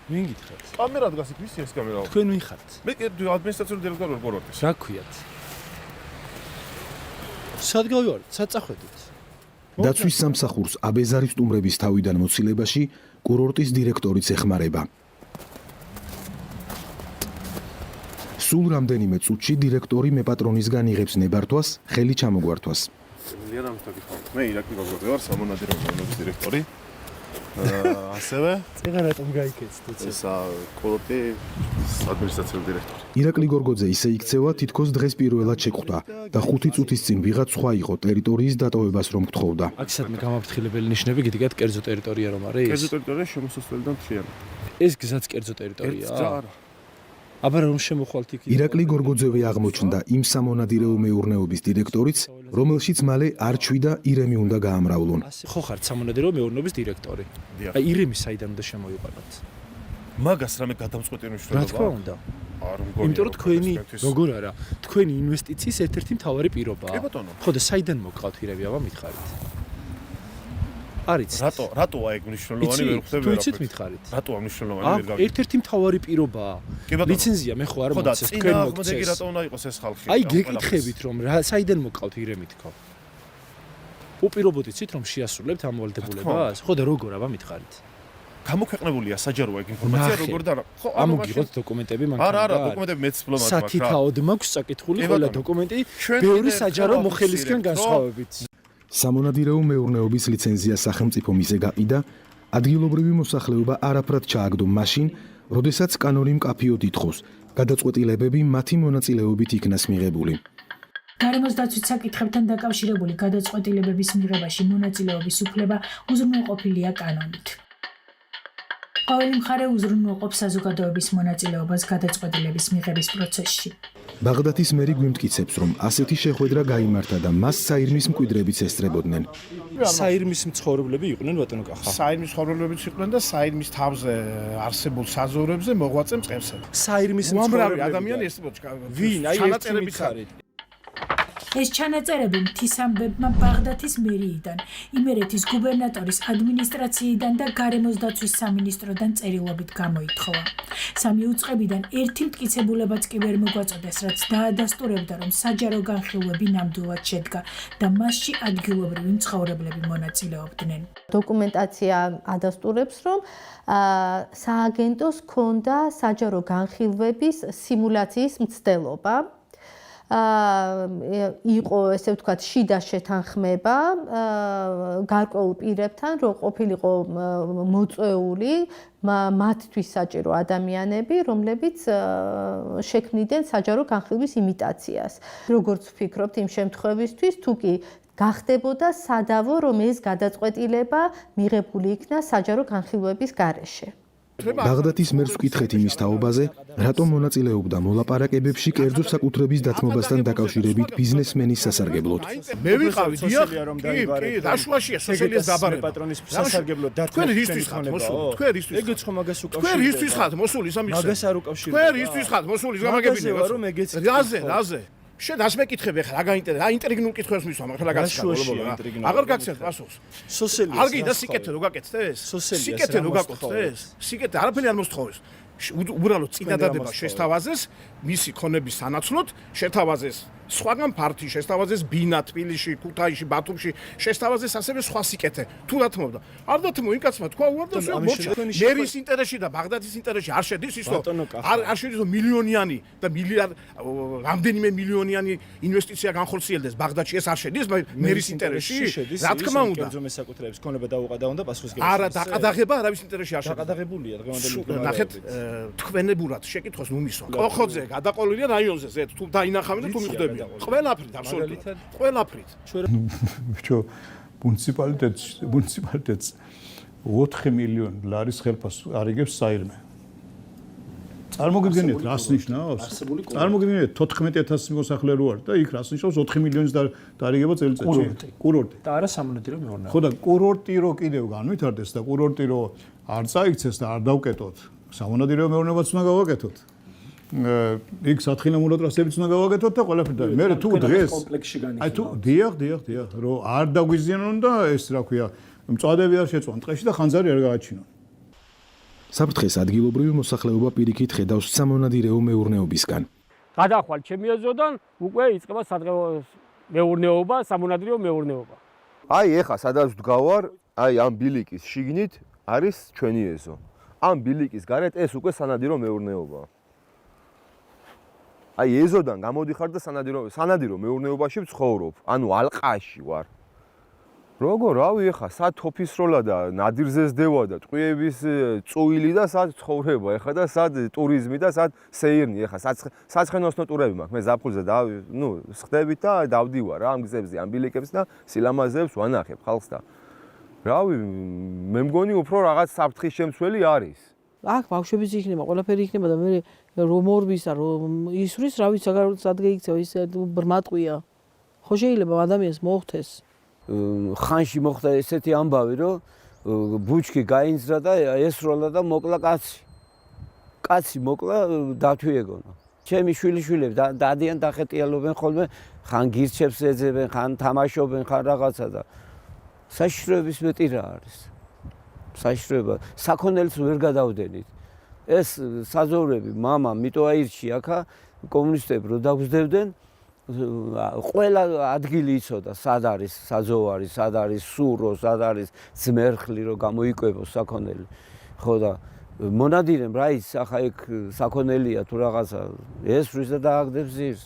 ვინ გითხრათ? კამერა დგას იქ, ვისი ეს კამერა? თქვენ ვინ ხართ? მე ადმინისტრაციული დირექტორი ვარ კურორტის. რა გქვიათ? სად გავივართ? სად წახვედით? დაცვის სამსახურს აბეზარის სტუმრების თავიდან მოცილებაში კურორტის დირექტორიც ეხმარება. სულ რამდენიმე წუთში დირექტორი მეპატრონისგან იღებს ნებართვას, ხელი ჩამოგვართვას. მე ირაკლი გოგოძე ვარ, სამონადირო მოვლენების დირექტორი. ასევე წეღა რატომ გაიქეცთ? ესა კურორტი ადმინისტრაციული დირექტორი. ირაკლი გორგოძე ისე იქცევა, თითქოს დღეს პირველად შეკვდა და 5 წუთის წინ ვიღაც სხვა იყო ტერიტორიის დატოვებას რომ გთხოვდა. აქ სადმე გამაფრთხილებელი ნიშნები გითხრათ კერძო ტერიტორია რომ არის? კერძო ტერიტორია შემოსასვლელიდან მთლიანად. ეს გზაც კერძო ტერიტორიაა? არა. აბა რომ შემოხვალთ იქ? ირაკლი გორგოძევი აღმოჩნდა იმ სამონადირეო მეურნეობის დირექტორიც, რომელშიც მალე არჩვი და ირემი უნდა გაამრავლონ. ხო ხართ სამონადირეო მეურნეობის დირექტორი. აი ირემი საიდან უნდა შემოიყვანოთ? მაგას რამე გადამწყვეტი მნიშვნელობა. რა თქმა უნდა. არ მგონია. იმიტომ რომ თქვენი როგორ არა, თქვენი ინვესტიციის ერთ-ერთი მთავარი პირობაა. კი ბატონო. ხო და საიდან მოგყავთ ირემი, აბა მითხარით. არის რატოა ეგ მნიშვნელოვანი ვერ ხვდები რა. თუიცით მითხარით. რატოა მნიშვნელოვანი ვერ გავიგე. ერთ-ერთი მთავარი პირობაა. ლიცენზია მე ხო არ მოგცეს, თქვენ მოგცეს. ხო და რატო უნდა იყოს ეს ხალხი? აი გეკითხებით რომ რა საიდან მოგყავთ ირემი თქო. უპირობოდ იცით რომ შეასრულებთ ამ ვალდებულებას? ხო და როგორ აბა მითხარით. გამოქვეყნებულია საჯაროა ეგ ინფორმაცია როგორ და ხო ამოგიღოთ დოკუმენტები მანქანა. არა, დოკუმენტები მეც ფლობ მაქვს რა. საკითხაოდ მაქვს საკითხული ყველა დოკუმენტი ბევრი საჯარო მოხელისგან განსხვავებით. სამონადირეო მეურნეობის ლიცენზია სახელმწიფო მისე გაყიდა, ადგილობრივი მოსახლეობა არაფრად ჩააგდო მაშინ, როდესაც კანონი მკაფიოდ ითხოვს, გადაწყვეტილებები მათი მონაწილეობით იქნას მიღებული. გარემოს დაცვის საკითხებთან დაკავშირებული გადაწყვეტილებების მიღებაში მონაწილეობის უფლება უზრუნველყოფილია კანონით. ყოველი მხარე უზრუნველყოფს საზოგადოების მონაწილეობას გადაწყვეტილების მიღების პროცესში. ბაღდათის მერი გვიმტკიცებს, რომ ასეთი შეხვედრა გაიმართა და მას საირმის მკვიდრებიც ესწრებოდნენ. საირმის მცხოვრებლები იყვნენ ბატონო კახა. საირმის მცხოვრებლებიც იყვნენ და საირმის თავზე არსებულ საზოვრებზე მოღვაწე მწყემსები. საირმის მცხოვრებლები ადამიანი ესწრებოდა. ვინ? აი ერთი მითხარით. ეს ჩანაწერები მთისამბებმა ბაღდათის მერიიდან, იმერეთის გუბერნატორის ადმინისტრაციიდან და გარემოს დაცვის სამინისტროდან წერილობით გამოითხოვა. სამი უწყებიდან ერთი მტკიცებულებაც კი ვერ მოგვაწოდეს, რაც დაადასტურებდა, რომ საჯარო განხილვები ნამდვილად შედგა და მასში ადგილობრივი მცხოვრებლები მონაწილეობდნენ. დოკუმენტაცია ადასტურებს, რომ სააგენტოს ჰქონდა საჯარო განხილვების სიმულაციის მცდელობა. იყო ესე ვთქვათ შიდა შეთანხმება გარკვეულ პირებთან, რომ ყოფილიყო მოწვეული მათთვის საჭირო ადამიანები, რომლებიც შექმნიდნენ საჯარო განხილვის იმიტაციას. როგორც ვფიქრობთ იმ შემთხვევისთვის, თუ კი გახდებოდა სადავო, რომ ეს გადაწყვეტილება მიღებული იქნა საჯარო განხილვების გარეშე. ბაღდათის მერს ვკითხეთ იმის თაობაზე, რატომ მონაწილეობდა მოლაპარაკებებში კერძო საკუთრების დათმობასთან დაკავშირებით ბიზნესმენის სასარგებლოდ. მე ვიყავი, დიახ, კი, დაშლაშია სოციალიზმის დაბარება. პატრონის სასარგებლოდ თქვენ ისთვის ხართ მოსული, თქვენ ისთვის. ეგეც ხომ მაგას უკავშირდება. თქვენ ისთვის ხართ მოსული სამი. მაგას არ უკავშირდება. თქვენ ისთვის ხართ მოსული გამაგებინება. რომ ეგეც რაზე? შენ ას მეკითხები ახლა რა გაინტერესებს? აი ინტრიგნულ კითხვებს მისვა, მაგრამ რა გასაგებია? აღარ გაგცემთ პასუხს. სოციალიზმი. არ გინდა სიკეთე რო გაკეთდე ეს? სიკეთე რო გაკეთდე ეს? სიკეთე არაფერი არ მოსთხოვეს. უბრალოდ წინადადება შესთავაზეს მისი ქონების სანაცვლოდ, შეთავაზეს სხვაგან ფართი, შესთავაზეს ბინა, თბილისში, ქუთაისში, ბათუმში, შესთავაზეს ასევე სხვა სიკეთე. თუ დათმობდა. არ დათმო, იმ კაცმა თქვა უარდასია მორჩა. მერის ინტერესში და ბაღდათის ინტერესში არ შედის ის, რომ არ შედის რომ მილიონიანი და რამდენიმე მილიონიანი ინვესტიცია განხორციელდეს ბაღდათში, ეს არ შედის მერის ინტერესში. რა თქმა უნდა. კერძო მესაკუთრეების ქონება დაუყადაონ და პასუხისგებლობა. არა, დაყადაღება არავის ინტერესში არ შედის. დაყადაღებულია დღევანდელი მდგომარეობით. ნახეთ, თქვენებურად შეკითხოს ნუ მისვა. კოხოძე გადაყოლილია რაიონზე, ზედ თუ დაინახავენ და თუ მიხვდები. ყველაფრით, აბსოლუტურად. ყველაფრით. ბიჭო, მუნიციპალიტეტს 4 მილიონი ლარის ხელფასს არიგებს საირმე. წარმოგიდგენიათ რას ნიშნავს? წარმოგიდგენიათ 14000 მოსახლე რო არის და იქ რას ნიშნავს 4 მილიონის დარიგება წელიწადში? კურორტი. და არა სამონადირო მეურნეობა. ხო და კურორტი რო კიდევ განვითარდეს და კურორტი რო არ წაიქცეს და არ დავკეტოთ, სამონადირო მეურნეობაც უნდა გავაკეთოთ. იქ სათხილამურო ტრასებიც უნდა გავაკეთოთ და ყველაფერი და მე თუ დღეს აი თუ დიახ რომ არ დაგვიზიანონ და ეს რა ქვია მწვადები არ შეწვან ტყეში და ხანძარი არ გააჩინონ. საფრთხეს ადგილობრივი მოსახლეობა პირიქით ხედავს სამონადირეო მეურნეობისგან. გადახვალ ჩემი ეზოდან უკვე იწყება სადღეო მეურნეობა, სამონადირეო მეურნეობა. აი ეხა სადაც ვდგავარ, აი ამ ბილიკის შიგნით არის ჩვენი ეზო. ამ ბილიკის გარეთ ეს უკვე სანადირო მეურნეობაა. აი ეზოდან გამოდიხარ და სანადირო მეურნეობაში ვცხოვრობ, ანუ ალყაში ვარ. როგორ, რავი ეხა სად თოფისროლა და ნადირზე ზდევა და ტყვიების წუილი და სად ცხოვრება ეხა და სად ტურიზმი და სად სეირნი ეხა საცხენოსნო ტურები მაქვს მე ზაფხულზე და ხდებით და დავდივარ რა ამ გზებზე ამ ბილიკებს და სილამაზეებს ვანახებ ხალხს და რავი მე მგონი უფრო რაღაც საფრთხის შემცველი არის აქ ბავშვების იქნება ყველაფერი იქნება და მე რომ მორბისა რომ ისვრის რა ვიცი სად გეიქცევა ის ბრმატყვია ხო შეიძლება ადამიანს მოხდეს ხანში მოხდა ესეთი ამბავი, რომ ბუჩქი გაინძრა და ესროლა და მოკლა კაცი. კაცი მოკლა დათვიეგონა. ჩემი შვილიშვილები დადიან დახეტიალობენ ხოლმე, ხან გირჩებს ეძებენ, ხან თამაშობენ, ხან რაღაცა და საშიშროების მეტი რა არის. საშიშროება, საქონელს ვერ გადავდენით. ეს საზოვრები, мама, მიტოაირჩი აქა კომუნისტები რო დაგვსდებდნენ ყველა ადგილი იცოდა სად არის საზოვარი, სად არის სურო, სად არის ძმერხლი რომ გამოიკვებოს საქონელი. ხო და მონადირემ რა ის ახლა იქ საქონელია თუ რაღაცა ესვრის და დააგდებს ზირს.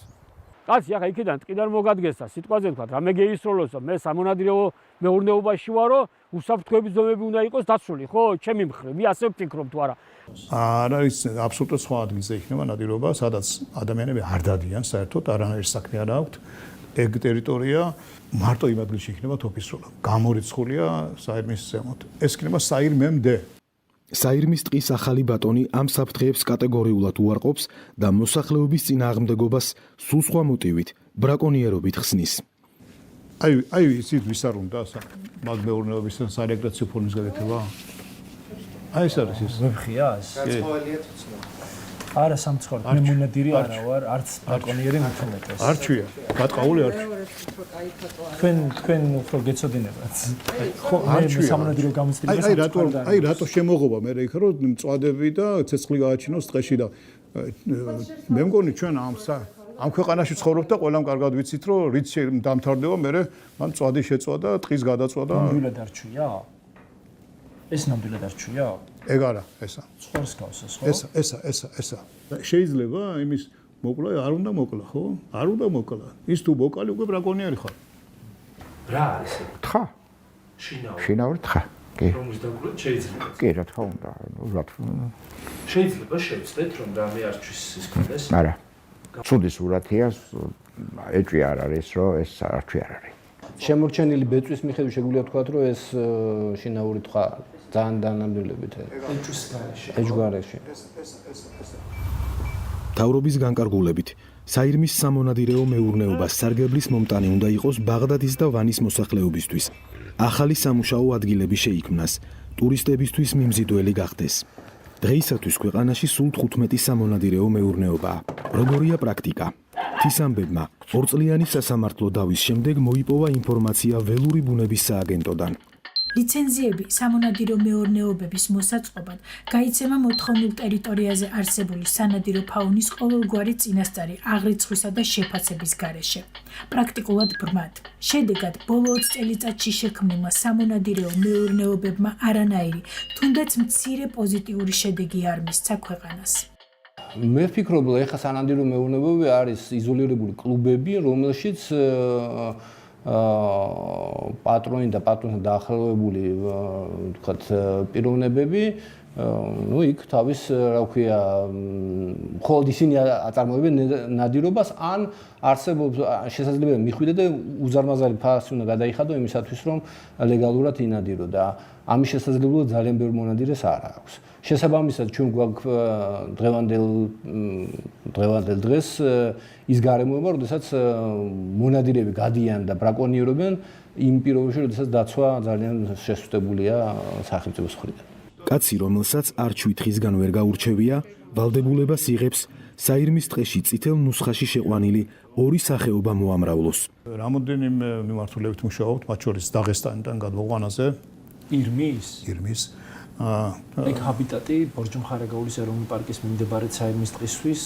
კაცი ახლა იქიდან ტყიდან მოგადგესა სიტყვაზე თქვა რამე გეისროლოსო მე სამონადირეო მეურნეობაში ვარო უსაფრთხოების ზომები უნდა იყოს დაცული ხო ჩემი მხრივ მე ასე ვფიქრობ თუ არა არა ის აბსოლუტურად სხვა ადგილზე იქნება ნადირობა სადაც ადამიანები არ დადიან საერთოდ არანაირი საქმე არ აქვთ ეგ ტერიტორია მარტო იმ ადგილში იქნება თოფისროლა გამორიცხულია საირმის ზემოთ ეს იქნება საირმემდე საირმის ტყის ახალი ბატონი ამ საფრთხეებს კატეგორიულად უარყოფს და მოსახლეობის წინააღმდეგობას სულ სხვა მოტივით ბრაკონიერობით ხსნის. აი ისიც ვის არ უნდა მაგმეურნეობის სარეგულაციო ფორმის გაკეთება? აი ეს არის ის. ვებხია ეს? გაცხოველია თუცნო. არა სამცხორ, მე მონადირი არა ვარ, არც ბრაკონიერი მithumetes. არჩია, ბატყაული არჩია. თქვენ უფრო გეცოდინებათ. ხო, არჩია სამონადირო გამოცდილებას. აი რატო შემოღობა მე იქ რომ მწვადები და ცეცხლი გააჩინოს ტყეში და მე მგონი ჩვენ ამ ქვეყანაში ცხოვრობთ და ყველამ კარგად ვიცით რომ რიცი დამთავრდება მე მან მწვადი შეწვა და ტყის გადაწვა და ნამდვილად არჩია? ეს ნამდვილად არჩია? ეგ არა, ესა. ცხოვრს გავსეს, ხო? ესა. შეიძლება იმის მოკლა არ უნდა მოკლა, ხო? არ უნდა მოკლა. ის თუ მოკალი უკვე ბრაკონიერი ხარ. რა არის ეს? თხა. შინაური თხა. კი. რომის დაგვრეთ შეიძლება? კი, რა თქმა უნდა, რა თქმა. შეიძლება შევწდეთ რომ რამე არჩვის ის კონდეს? არა. ცუდი სურათია, ეჭვი არ არის, რომ ეს არჩი არ არის. შემორჩენილი ბეწვის მიხედვით შეგვიძლია ვთქვათ, რომ ეს შინაური თხა ძალიან დანამდვილებით ეჭვის გარეშე. ეჭვის გარეშე. თავრობის განკარგულებით საირმის სამონადირეო მეურნეობას სარგებლის მომტანი უნდა იყოს ბაღდადის და ვანის მოსახლეობისთვის. ახალი სამუშაო ადგილები შეიქმნას, ტურისტებისთვის მიმზიდველი გახდეს. დღეისათვის ქვეყანაში სულ 15 სამონადირეო მეურნეობაა. როგორია პრაქტიკა? თისამბებმა ორწლიანი სასამართლო დავის შემდეგ მოიპოვა ინფორმაცია ველური ბუნების სააგენტოდან. ლიცენზიები სამონადირო მეურნეობების მოსაწყობად გაიცემა მოთხოვნილ ტერიტორიაზე არსებული სანადირო ფაუნის ყოველგვარი წინასწარი აღრიცხვისა და შეფასების გარეშე. პრაქტიკულად ბრმად. შედეგად ბოლო 20 წელიწადში შექმნილმა სამონადირეო მეურნეობებმა არანაირი, თუნდაც მცირე პოზიტიური შედეგი არ მისცა ქვეყანას. მე ვფიქრობ, რომ ეხა სანადირო მეურნეობები არის იზოლირებული კლუბები, რომელშიც პატრონი და პატრონთან დაახლოებული ვთქვათ პიროვნებები ну იქ თავის რა ვქვია მხოლოდ ისინი აწარმოებენ ნადირობას ან არსებობს შესაძლებელი მიხვიდე და უზარმაზარი ფასი უნდა გადაიხადო იმისათვის რომ ლეგალურად ინადირო და ამის შესაძლებლობა ძალიან ბევრ მონადირეს არ აქვს შესაბამისად ჩვენ გვაქვს დღევანდელ დღეს ის გარემოება როდესაც მონადირები გადიან და ბრაკონიერობენ იმ პირობებში როდესაც დაცვა ძალიან შესუსტებულია სახელმწიფოს მხრიდან კაცი, რომელსაც არჩვით ხისგან ვერ გაურჩევია, ვალდებულებას იღებს საირმის ტყეში წითელ ნუსხაში შეყვანილი ორი სახეობა მოამრავლოს. რამოდენიმე მიმართულებით მუშაობთ, მათ შორის დაღესტანიდან გადმოყვანაზე. ირმის. ეგ ჰაბიტატი ბორჯომხარაგაულის ეროვნული პარკის მიმდებარე საირმის ტყისთვის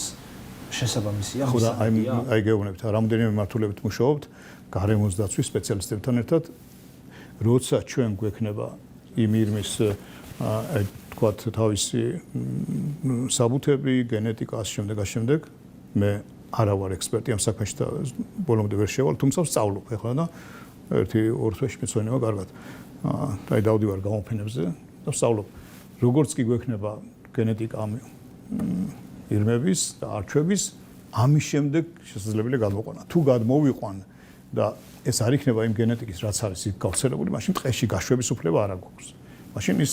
შესაბამისია. ხო და აი გეუბნებით, რამოდენიმე მმართველობით მუშაობთ გარემოს დაცვის სპეციალისტებთან ერთად, როცა ჩვენ გვექნება იმ ირმის თქვათ თავისი საბუთები, გენეტიკა შემდეგ მე არა ვარ ექსპერტი ამ საქმეში და ბოლომდე ვერ შევალ, თუმცა ვსწავლობ ახლა და 1-2 თვეში მეცნიერება კარგად. აი დავდივარ გამოფენებზე და ვსწავლობ. როგორც კი გვექნება გენეტიკა ამ ირმების და არჩევების, ამის შემდეგ შესაძლებელია გადმოყვანა. თუ გადმოვიყვან და ეს არ იქნება იმ გენეტიკის, რაც არის იქ გავრცელებული, მაშინ ტყეში გაშვების უფლება არ აქვს. მაშინ ის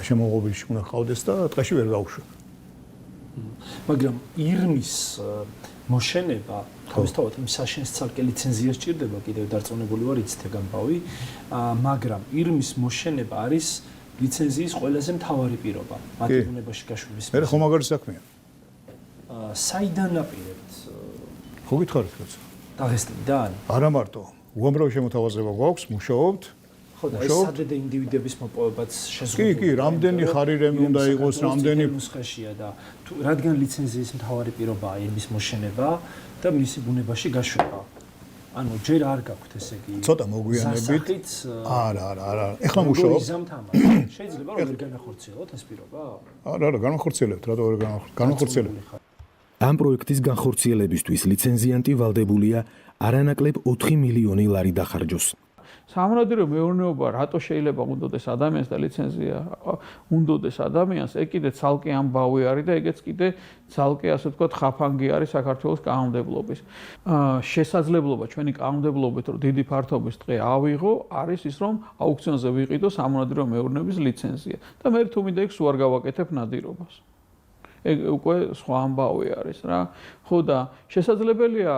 შემოღობილში უნდა ყავდეს და ტყეში ვერ გაუშვა. მაგრამ ირმის მოშენება თავისთავად იმ საშენს ცალკე ლიცენზია სჭირდება, კიდევ დარწმუნებული ვარ იცით ეგ ამბავი, მაგრამ ირმის მოშენება არის ლიცენზიის ყველაზე მთავარი პირობა მათი ბუნებაში გაშვების. მე ხომ მაგარი საქმეა. საიდან აპირებთ? ხო გითხარით კაცო. დაღესტნიდან? არა მარტო, უამრავი შემოთავაზება გვაქვს, მუშაობთ. ხო და ეს სადრე ინდივიდების მოპოვებაც შეზღუდულია. კი, რამდენი ხარირემი უნდა იყოს, რამდენი ნუსხაშია და რადგან ლიცენზიის მთავარი პირობაა ირმის მოშენება და მისი ბუნებაში გაშვება. ანუ ჯერ არ გაქვთ ესე იგი. ცოტა მოგვიანებით. არა. ეხლა მუშაობ. შეიძლება რომ ვერ განახორციელოთ ეს პირობა? არა, განახორციელებთ, რატო ვერ განახორციელებთ? ამ პროექტის განხორციელებისთვის ლიცენზიანტი ვალდებულია არანაკლებ 4 მილიონი ლარი დახარჯოს. სამრადირო მეურნეობა რატო შეიძლება უნდოდეს ადამიანს და ლიცენზია უნდოდეს ადამიანს, ეგ კიდე ცალკე ამბავი არის და ეგეც კიდე ცალკე ასე ვთქვათ ხაფანგი არის საქართველოს კანონმდებლობის. შესაძლებლობა ჩვენი კანონმდებლობით რომ დიდი ფართობის ტყე ავიღო, არის ის რომ აუქციონზე ვიყიდო სამრადირო მეურნეობის ლიცენზია და მე თუ მინდა იქ სულ არ გავაკეთებ ნადირობას. ეგ უკვე სხვა ამბავი არის რა. ხო და შესაძლებელია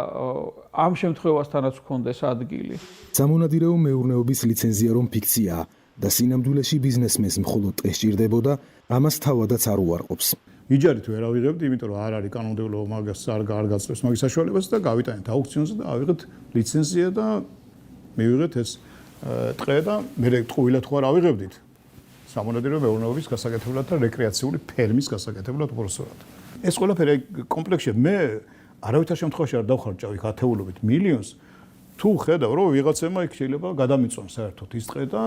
ამ შემთხვევასთანაც გქონდეს ადგილი. სამონადირეო მეურნეობის ლიცენზია რომ ფიქციაა და სინამდვილეში ბიზნესმენს მხოლოდ ტყე სჭირდებოდა, ამას თავადაც არ უარყოფს. იჯარით ვერ ავიღებთ, იმიტომ რომ არ არის კანონმდებლობა მაგას არ გაწევს მაგის საშუალებას და გავიტანეთ აუქციონზე და ავიღეთ ლიცენზია და მივიღეთ ეს ტყე და მე ტყუილად ხო არ ავიღებდით. სამონადირეო მეურნეობის გასაკეთებლად და რეკრეაციული ფერმის გასაკეთებლად უბრალოდ. ეს ყველაფერი კომპლექსში მე არავითარ შემთხვევაში არ დავხარჯავ იქ ათეულობით მილიონს. თუ ხედავ რომ ვიღაცემა იქ შეიძლება გადამიწვან საერთოდ ის ტყე და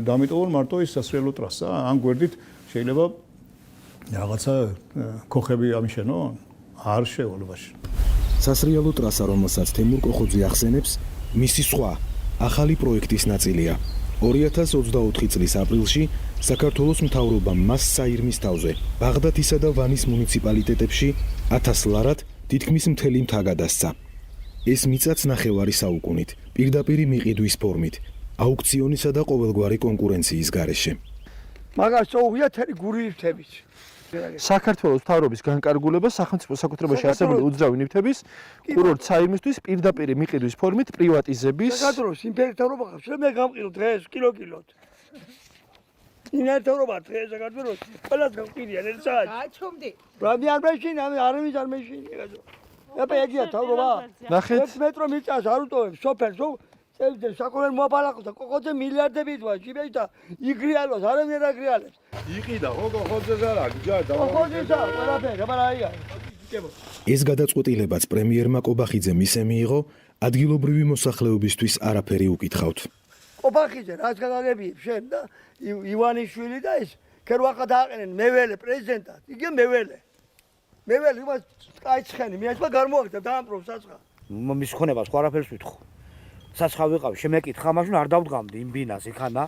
დამიტოვონ მარტო ის სასრიალო ტრასა, ან გვერდით შეიძლება რაღაცა ქოხები ამიშენონ, არ შევალობაში. სასრიალო ტრასა, რომელსაც თემურ კოხოძე ახსენებს, მისი სხვა ახალი პროექტის ნაწილია. 2024 წლის aprilში საქართველოს მთავრობამ მას საირმის თავზე ბაღდათისა და ვანის მუნიციპალიტეტებში 1000 ლარად თითქმის მთელი მთა გადასცა. ეს მიწაც ნახევარი საუკუნით, პირდაპირ მიყიდვის ფორმით, აუქციონისა და ყოველგვარი კონკურენციის გარეშე. მაგას წოუღია თერი გურიის მთებით. საქართველოს მთავრობის განკარგულება სახელმწიფო საკუთრებაში არსებული უძრავი ნივთების კურორტ საირმისთვის პირდაპირ მიყიდვის ფორმით პრივატიზების. საქართველოს იმპერიის მთავრობა ხავს, მე გამყიდო დღეს კილო-კილოდ. ინერტობა დღეს საქართველოს ყველას გამყიდიან ერთ საათში. გაჩომდი. რამე არ მეშინი, არავის არ მეშინი ეგაზო. აბა ეგია თავრობა. ნახეთ. 1 მეტრო მიწას არ უტოვებს სოფელს, წევდნენ საკუთარ მობალახოს და კოկოძე მილიარდები თვა, ჯიბეში და იგრიალოს, არავინ არ აგრიალებს. იყიდა კოկოძეზე რა, ჯარდა. კოკოძესა, ყველაფერი, აბა რაია. ეს გადაწყვეტილებაც პრემიერმა კობახიძემ ისე მიიღო, ადგილობრივი მოსახლეობისთვის არაფერი უკითხავთ. კობახიძე რაც გაგაგებიებს შენ და ივანიშვილი და ეს ქერვახა დააყენენ მეველე პრეზიდენტად. იგი მეველე. მეველე იმას კაიცხენი, მე ახლა გამოაკეთა დაამპრობს საცხა. მის ხონებას ხო არაფერს ვითხო. საცხა ვიყავ, შემეკითხა, მაშინ არ დავდგამდი იმ ბინას იქანა.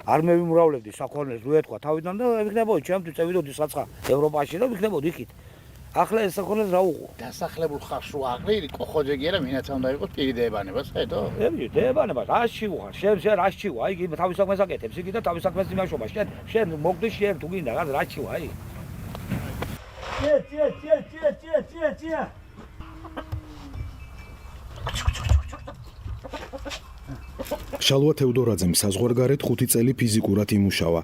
არ მევიმრავლებდი საქონელს, რო ეთქვა თავიდან და ვიქნებოდი ჩემთვის წევიდოდი საცხა ევროპაში და ვიქნებოდი იქით. ახლა ეს საქონელს რა უყო? დასახლებულ ხარს რო აღრი, კოხოძე გიერა მინაცა უნდა იყოს პირი დაებანებას, ხედო? დაებანებას, რაში ვუხარ? შენ რაში ვარ? აი თავის საქმეს აკეთებს იგი და თავის საქმეს იმაშობა. შენ მოგდი შენ თუ გინდა რა რაში ვარ? აი. ჭია. შალვა თეოდორაძემ საზღვარგარეთ 5 წელი ფიზიკურად იმუშავა,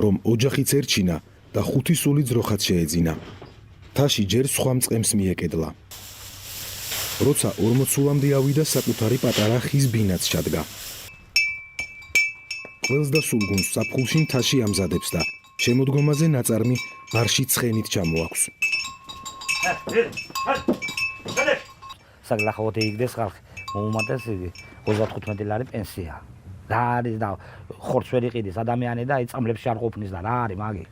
რომ ოჯახიც ერჩინა და 5 სული ძროხაც შეეძინა. თაში ჯერ სხვა მწყემს მიეკედლა. როცა 40 სულამდე ავიდა, საკუთარი პატარა ხის ბინაც ჩადგა. ყველს და სულგუნს საფხულში მთაში ამზადებს და შემოდგომაზე ნაწარმი მარში ცხენით ჩამოაქვს. საგლახავთ იგდეს ხალხი მოუმატეს იგი 35 ლარი პენსია რა არის და ხორცს ვერ იყიდეს ადამიანი და აი წამლებში არ ყოფნის და რა არის მაგი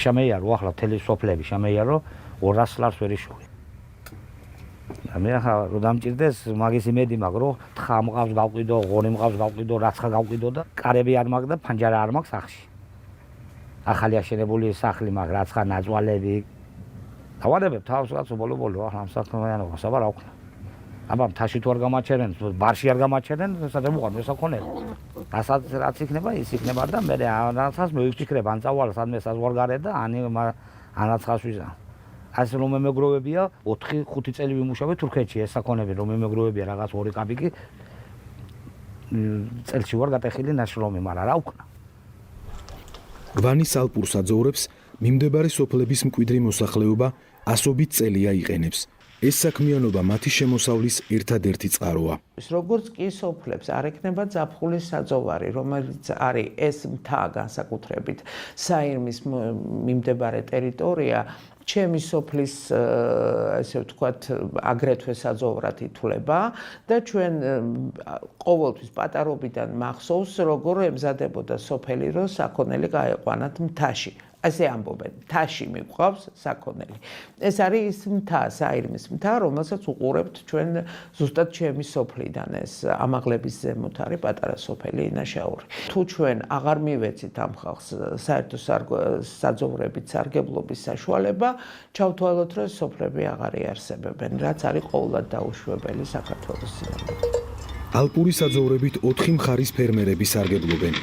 შემეიარო ახლა მთელი სოფლები შემეიარო 200 ლარს ვერ იშოვე მე ახლა რომ დამჭირდეს მაგის იმედი მაქვს რომ თხა მყავს გავყიდო ღორი მყავს გავყიდო რაცხა გავყიდო და კარები არ მაქვს და ფანჯარა არ მაქვს სახში ახალი აშენებული სახლი მაქვს რაცხა ნაძვალები დავარებებ თავს კაცო ბოლო ახლა ამ საქმიანობას აბა რა ვქნა აბა მთაში თუ არ გამაჩერენ ბარში არ გამაჩერენ სადაც მოყარ მესაქონელი რაც იქნება ის იქნება და მე რაღაცას მოვიფიქრებ ან წავალ სადმე საზღვარგარეთ და ანაცხას ვიზა ასე რომ მემეგროვებია 4-5 წელი ვიმუშავე თურქეთში ეს საქონები რომ მემეგროვებია რაღაც 2 კაპიკი წელში ვარ გატეხილი ნაშრომი მაგრამ რა ვქნა ვანის ალპურ საძოვრებს მიმდებარე სოფლების მკვიდრი მოსახლეობა ასობით წელია იყენებს ეს საქმიანობა მათი შემოსავლის ერთადერთი წყაროა. როგორც კი სოფლებს არ ექნება ზაფხულის საძოვარი, რომელიც არის ეს მთა განსაკუთრებით საირმის მიმდებარე ტერიტორია, ჩემი სოფლის ესე ვთქვათ, აგრეთვე საძოვრად ითვლება და ჩვენ ყოველთვის პატარობიდან მახსოვს, როგორ ემზადებოდა სოფელი, რომ საქონელი გაეყვანათ მთაში. ასე ამბობენ, მთაში მიყვავს საქონელი. ეს არის ის მთა, საირმის მთა, რომელსაც უყურებთ ჩვენ ზუსტად ჩემი სოფლიდან, ეს ამაღლების ზემოთ არის პატარა სოფელი ინაშაური. თუ ჩვენ აღარ მივეცით ამ ხალხს საერთო საძოვრებით სარგებლობის საშუალება, ჩავთვალოთ, რომ სოფლები აღარ იარსებებენ, რაც არის ყოველად დაუშვებელი საქართველოს სიამოვნებით. ალპური საძოვრებით 4 მხარის ფერმერები სარგებლობენ: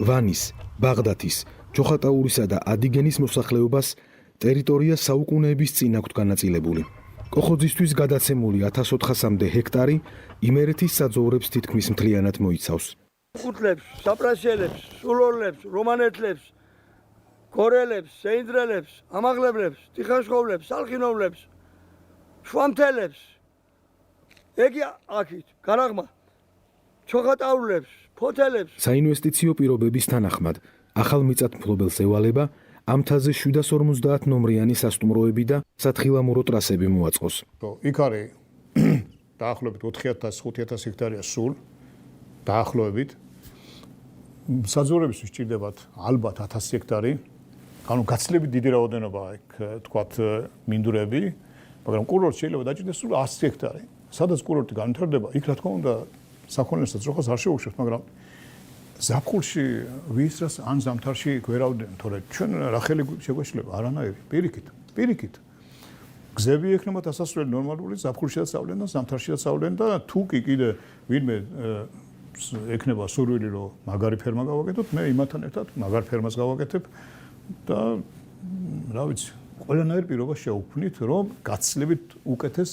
ვანის, ბაღდათის, ჩოხატაურისა და ადიგენის მოსახლეობას ტერიტორია საუკუნეების წინ აქვთ განაწილებული. კოხოძისთვის გადაცემული 1400-მდე ჰექტარი იმერეთის საძოვრებს თითქმის მთლიანად მოიცავს. კუთლებს, საპრაშელებს, სულორლებს, რომანეთლებს, გორელებს, სეინდრელებს, ამაღლებლებს, ტიხაშხოვლებს, სალხინოვლებს, შვამთელებს. ეგი აქით, გარაღმა, ჩოხატაურლებს, ფოთელებს. საინვესტიციო პირობების თანახმად ახალ მიწათმფლობელს ევალება ამ მთაზე 750 ნომრიანი სასტუმროები და სათხილამურო ტრასები მოაწყოს. იქ არის დაახლოებით 4000-5000 ჰექტარია სულ დაახლოებით. საძოვრებისთვის სჭირდებათ ალბათ 1000 ჰექტარი. ანუ გაცილებით დიდი რაოდენობაა იქ თქვათ მინდვრები, მაგრამ კურორტს შეიძლება დაჭირდეს სულ 100 ჰექტარი. სადაც კურორტი განვითარდება, იქ რა თქმა უნდა საქონელსაც როხას არ შეუშვებთ, მაგრამ ზაფხულში ვისრას ან ზამთარში გვერავდნენ, თორე ჩვენ რა ხელი შეგვეშლება არანაირი, პირიქით. გზები ექნებათ ასასვლელი ნორმალური, ზაფხულშიაც წავლენ და ზამთარშიაც წავლენ და თუ კი კიდე ვინმე ექნება სურვილი რომ მაგარი ფერმა გავაკეთოთ, მე იმათთან ერთად მაგარ ფერმას გავაკეთებ და რა ვიცი, ყველანაირ პირობას შევქმნით, რომ გაცილებით უკეთეს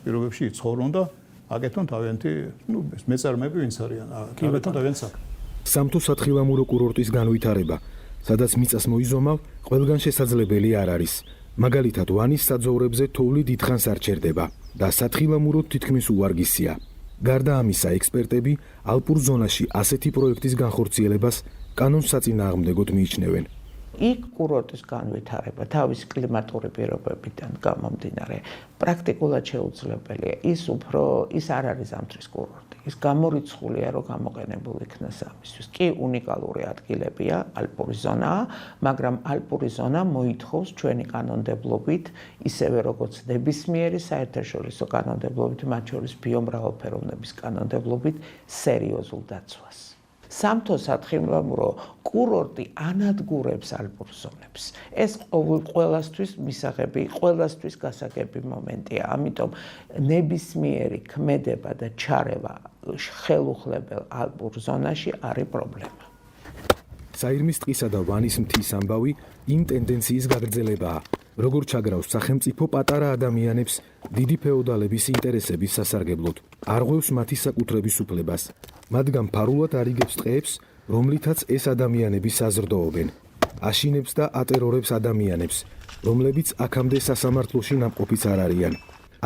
პირობებში იცხოვრონ და აკეთონ თავიანთი, მეწარმეები ვინც არიან, აკეთონ თავიანთ საქმეს. სამთო სათხილამურო კურორტის განვითარება, სადაც მიწას მოიზომავ, ყველგან შესაძლებელი არ არის. მაგალითად, ვანის საძოვრებზე თოვლი დიდხანს არ ჩერდება და სათხილამუროდ თითქმის უვარგისია. გარდა ამისა, ექსპერტები ალპურ ზონაში ასეთი პროექტის განხორციელებას კანონსაწინააღმდეგოდ მიიჩნევენ. იქ კურორტის განვითარება თავის კლიმატური პირობებიდან გამომდინარე პრაქტიკულად შეუძლებელია. ის არ არის ზამთრის კურორტი. ის გამორიცხულია, რომ გამოყენებული იქნას ამისთვის. კი უნიკალური ადგილებია, ალპური ზონაა, მაგრამ ალპური ზონა მოითხოვს ჩვენი კანონმდებლობით, ისევე როგორც ნებისმიერი საერთაშორისო კანონმდებლობით, მათ შორის ბიომრავალფეროვნების კანონმდებლობით სერიოზულ დაცვას. სამთო სათხილამურო კურორტი ანადგურებს ალპურ ზონებს. ეს ყველასთვის მისაღები, ყველასთვის გასაგები მომენტია. ამიტომ ნებისმიერი ქმედება და ჩარევა ხელუხლებელ ალპურ ზონაში არის პრობლემა. საირმის ტყისა და ვანის მთის ამბავი იმ ტენდენციის გაგრძელებაა, როგორ ჩაგრავს სახელმწიფო პატარა ადამიანებს დიდი ფეოდალების ინტერესების სასარგებლოდ. არღვევს მათი საკუთრების უფლებას. მათგან ფარულად არიგებს ტყეებს, რომლითაც ეს ადამიანები საზრდოობენ. აშინებს და ატერორებს ადამიანებს, რომლებიც აქამდე სასამართლოში ნამყოფიც არ არიან.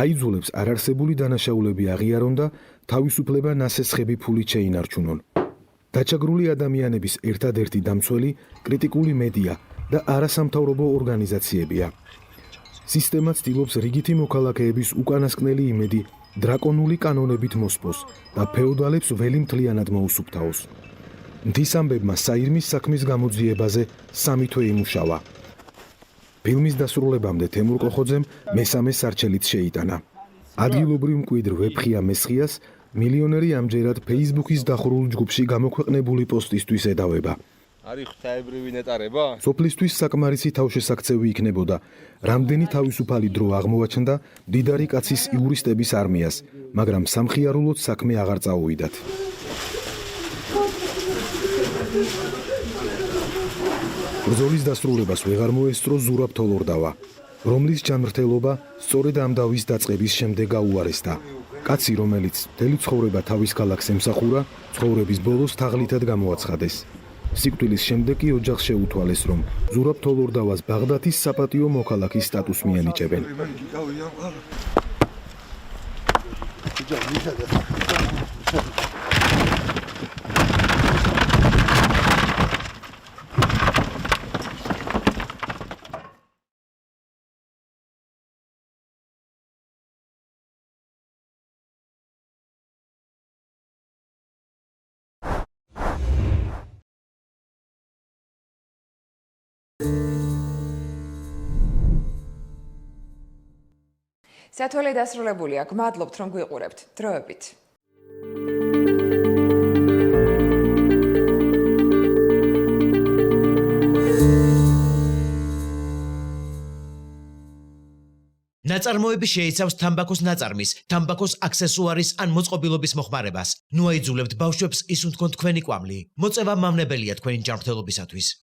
აიძულებს არარსებული დანაშაულები აღიარონ და თავისუფლება ნასესხები ფულით შეინარჩუნონ. დაჩაგრული ადამიანების ერთადერთი დამცველი კრიტიკული მედია და არასამთავრობო ორგანიზაციებია. სისტემა ცდილობს რიგითი მოქალაქეების უკანასკნელი იმედი დრაკონული კანონებით მოსპოს და ფეოდალებს ველი მთლიანად მოუსუფთავოს. მთის ამბებმა საირმის საქმის გამოძიებაზე 3 თვე იმუშავა. ფილმის დასრულებამდე თემურ კოხოძემ მესამე სარჩელიც შეიტანა. ადგილობრივ მკვიდრ ვეფხია მესხიას მილიონერი ამჯერად Facebook-ის დახურულ ჯგუფში გამოქვეყნებული პოსტისთვის ედავება. არის ღვთაებრივი ნეტარება? სოფლისთვის საკმარისი თავშესაქცევი იქნებოდა. რამდენი თავისუფალი დრო აღმოაჩნდა მდიდარი კაცის იურისტების არმიას, მაგრამ სამხიარულოდ საქმე აღარ წაუვიდათ. ბრძოლის დასრულებას ვეღარ მოესწრო ზურაბ თოლორდავა, რომლის ჯანმრთელობა სწორედ ამ დავის დაწყების შემდეგ გაუარესდა. კაცი, რომელიც მთელი ცხოვრება თავის ქალაქს ემსახურა, ცხოვრების ბოლოს თაღლითად გამოაცხადეს. სიკვდილის შემდეგ კი ოჯახს შეუთვალეს, რომ ზურაბ თოლორდავას ბაღდათის საპატიო მოქალაქის სტატუსს მიენიჭებენ. სათვალე დასრულებულია. გმადლობთ, რომ გვიყურებთ. დროებით. ნაწარმოები შეიცავს თამბაქოს ნაწარმის, თამბაქოს აქსესუარის ან მოწყობილობის მოხმარებას. ნუ აიძულებთ ბავშვებს ისუნთქონ თქვენი კვამლი. მოწევა მავნებელია თქვენი ჯანმრთელობისათვის.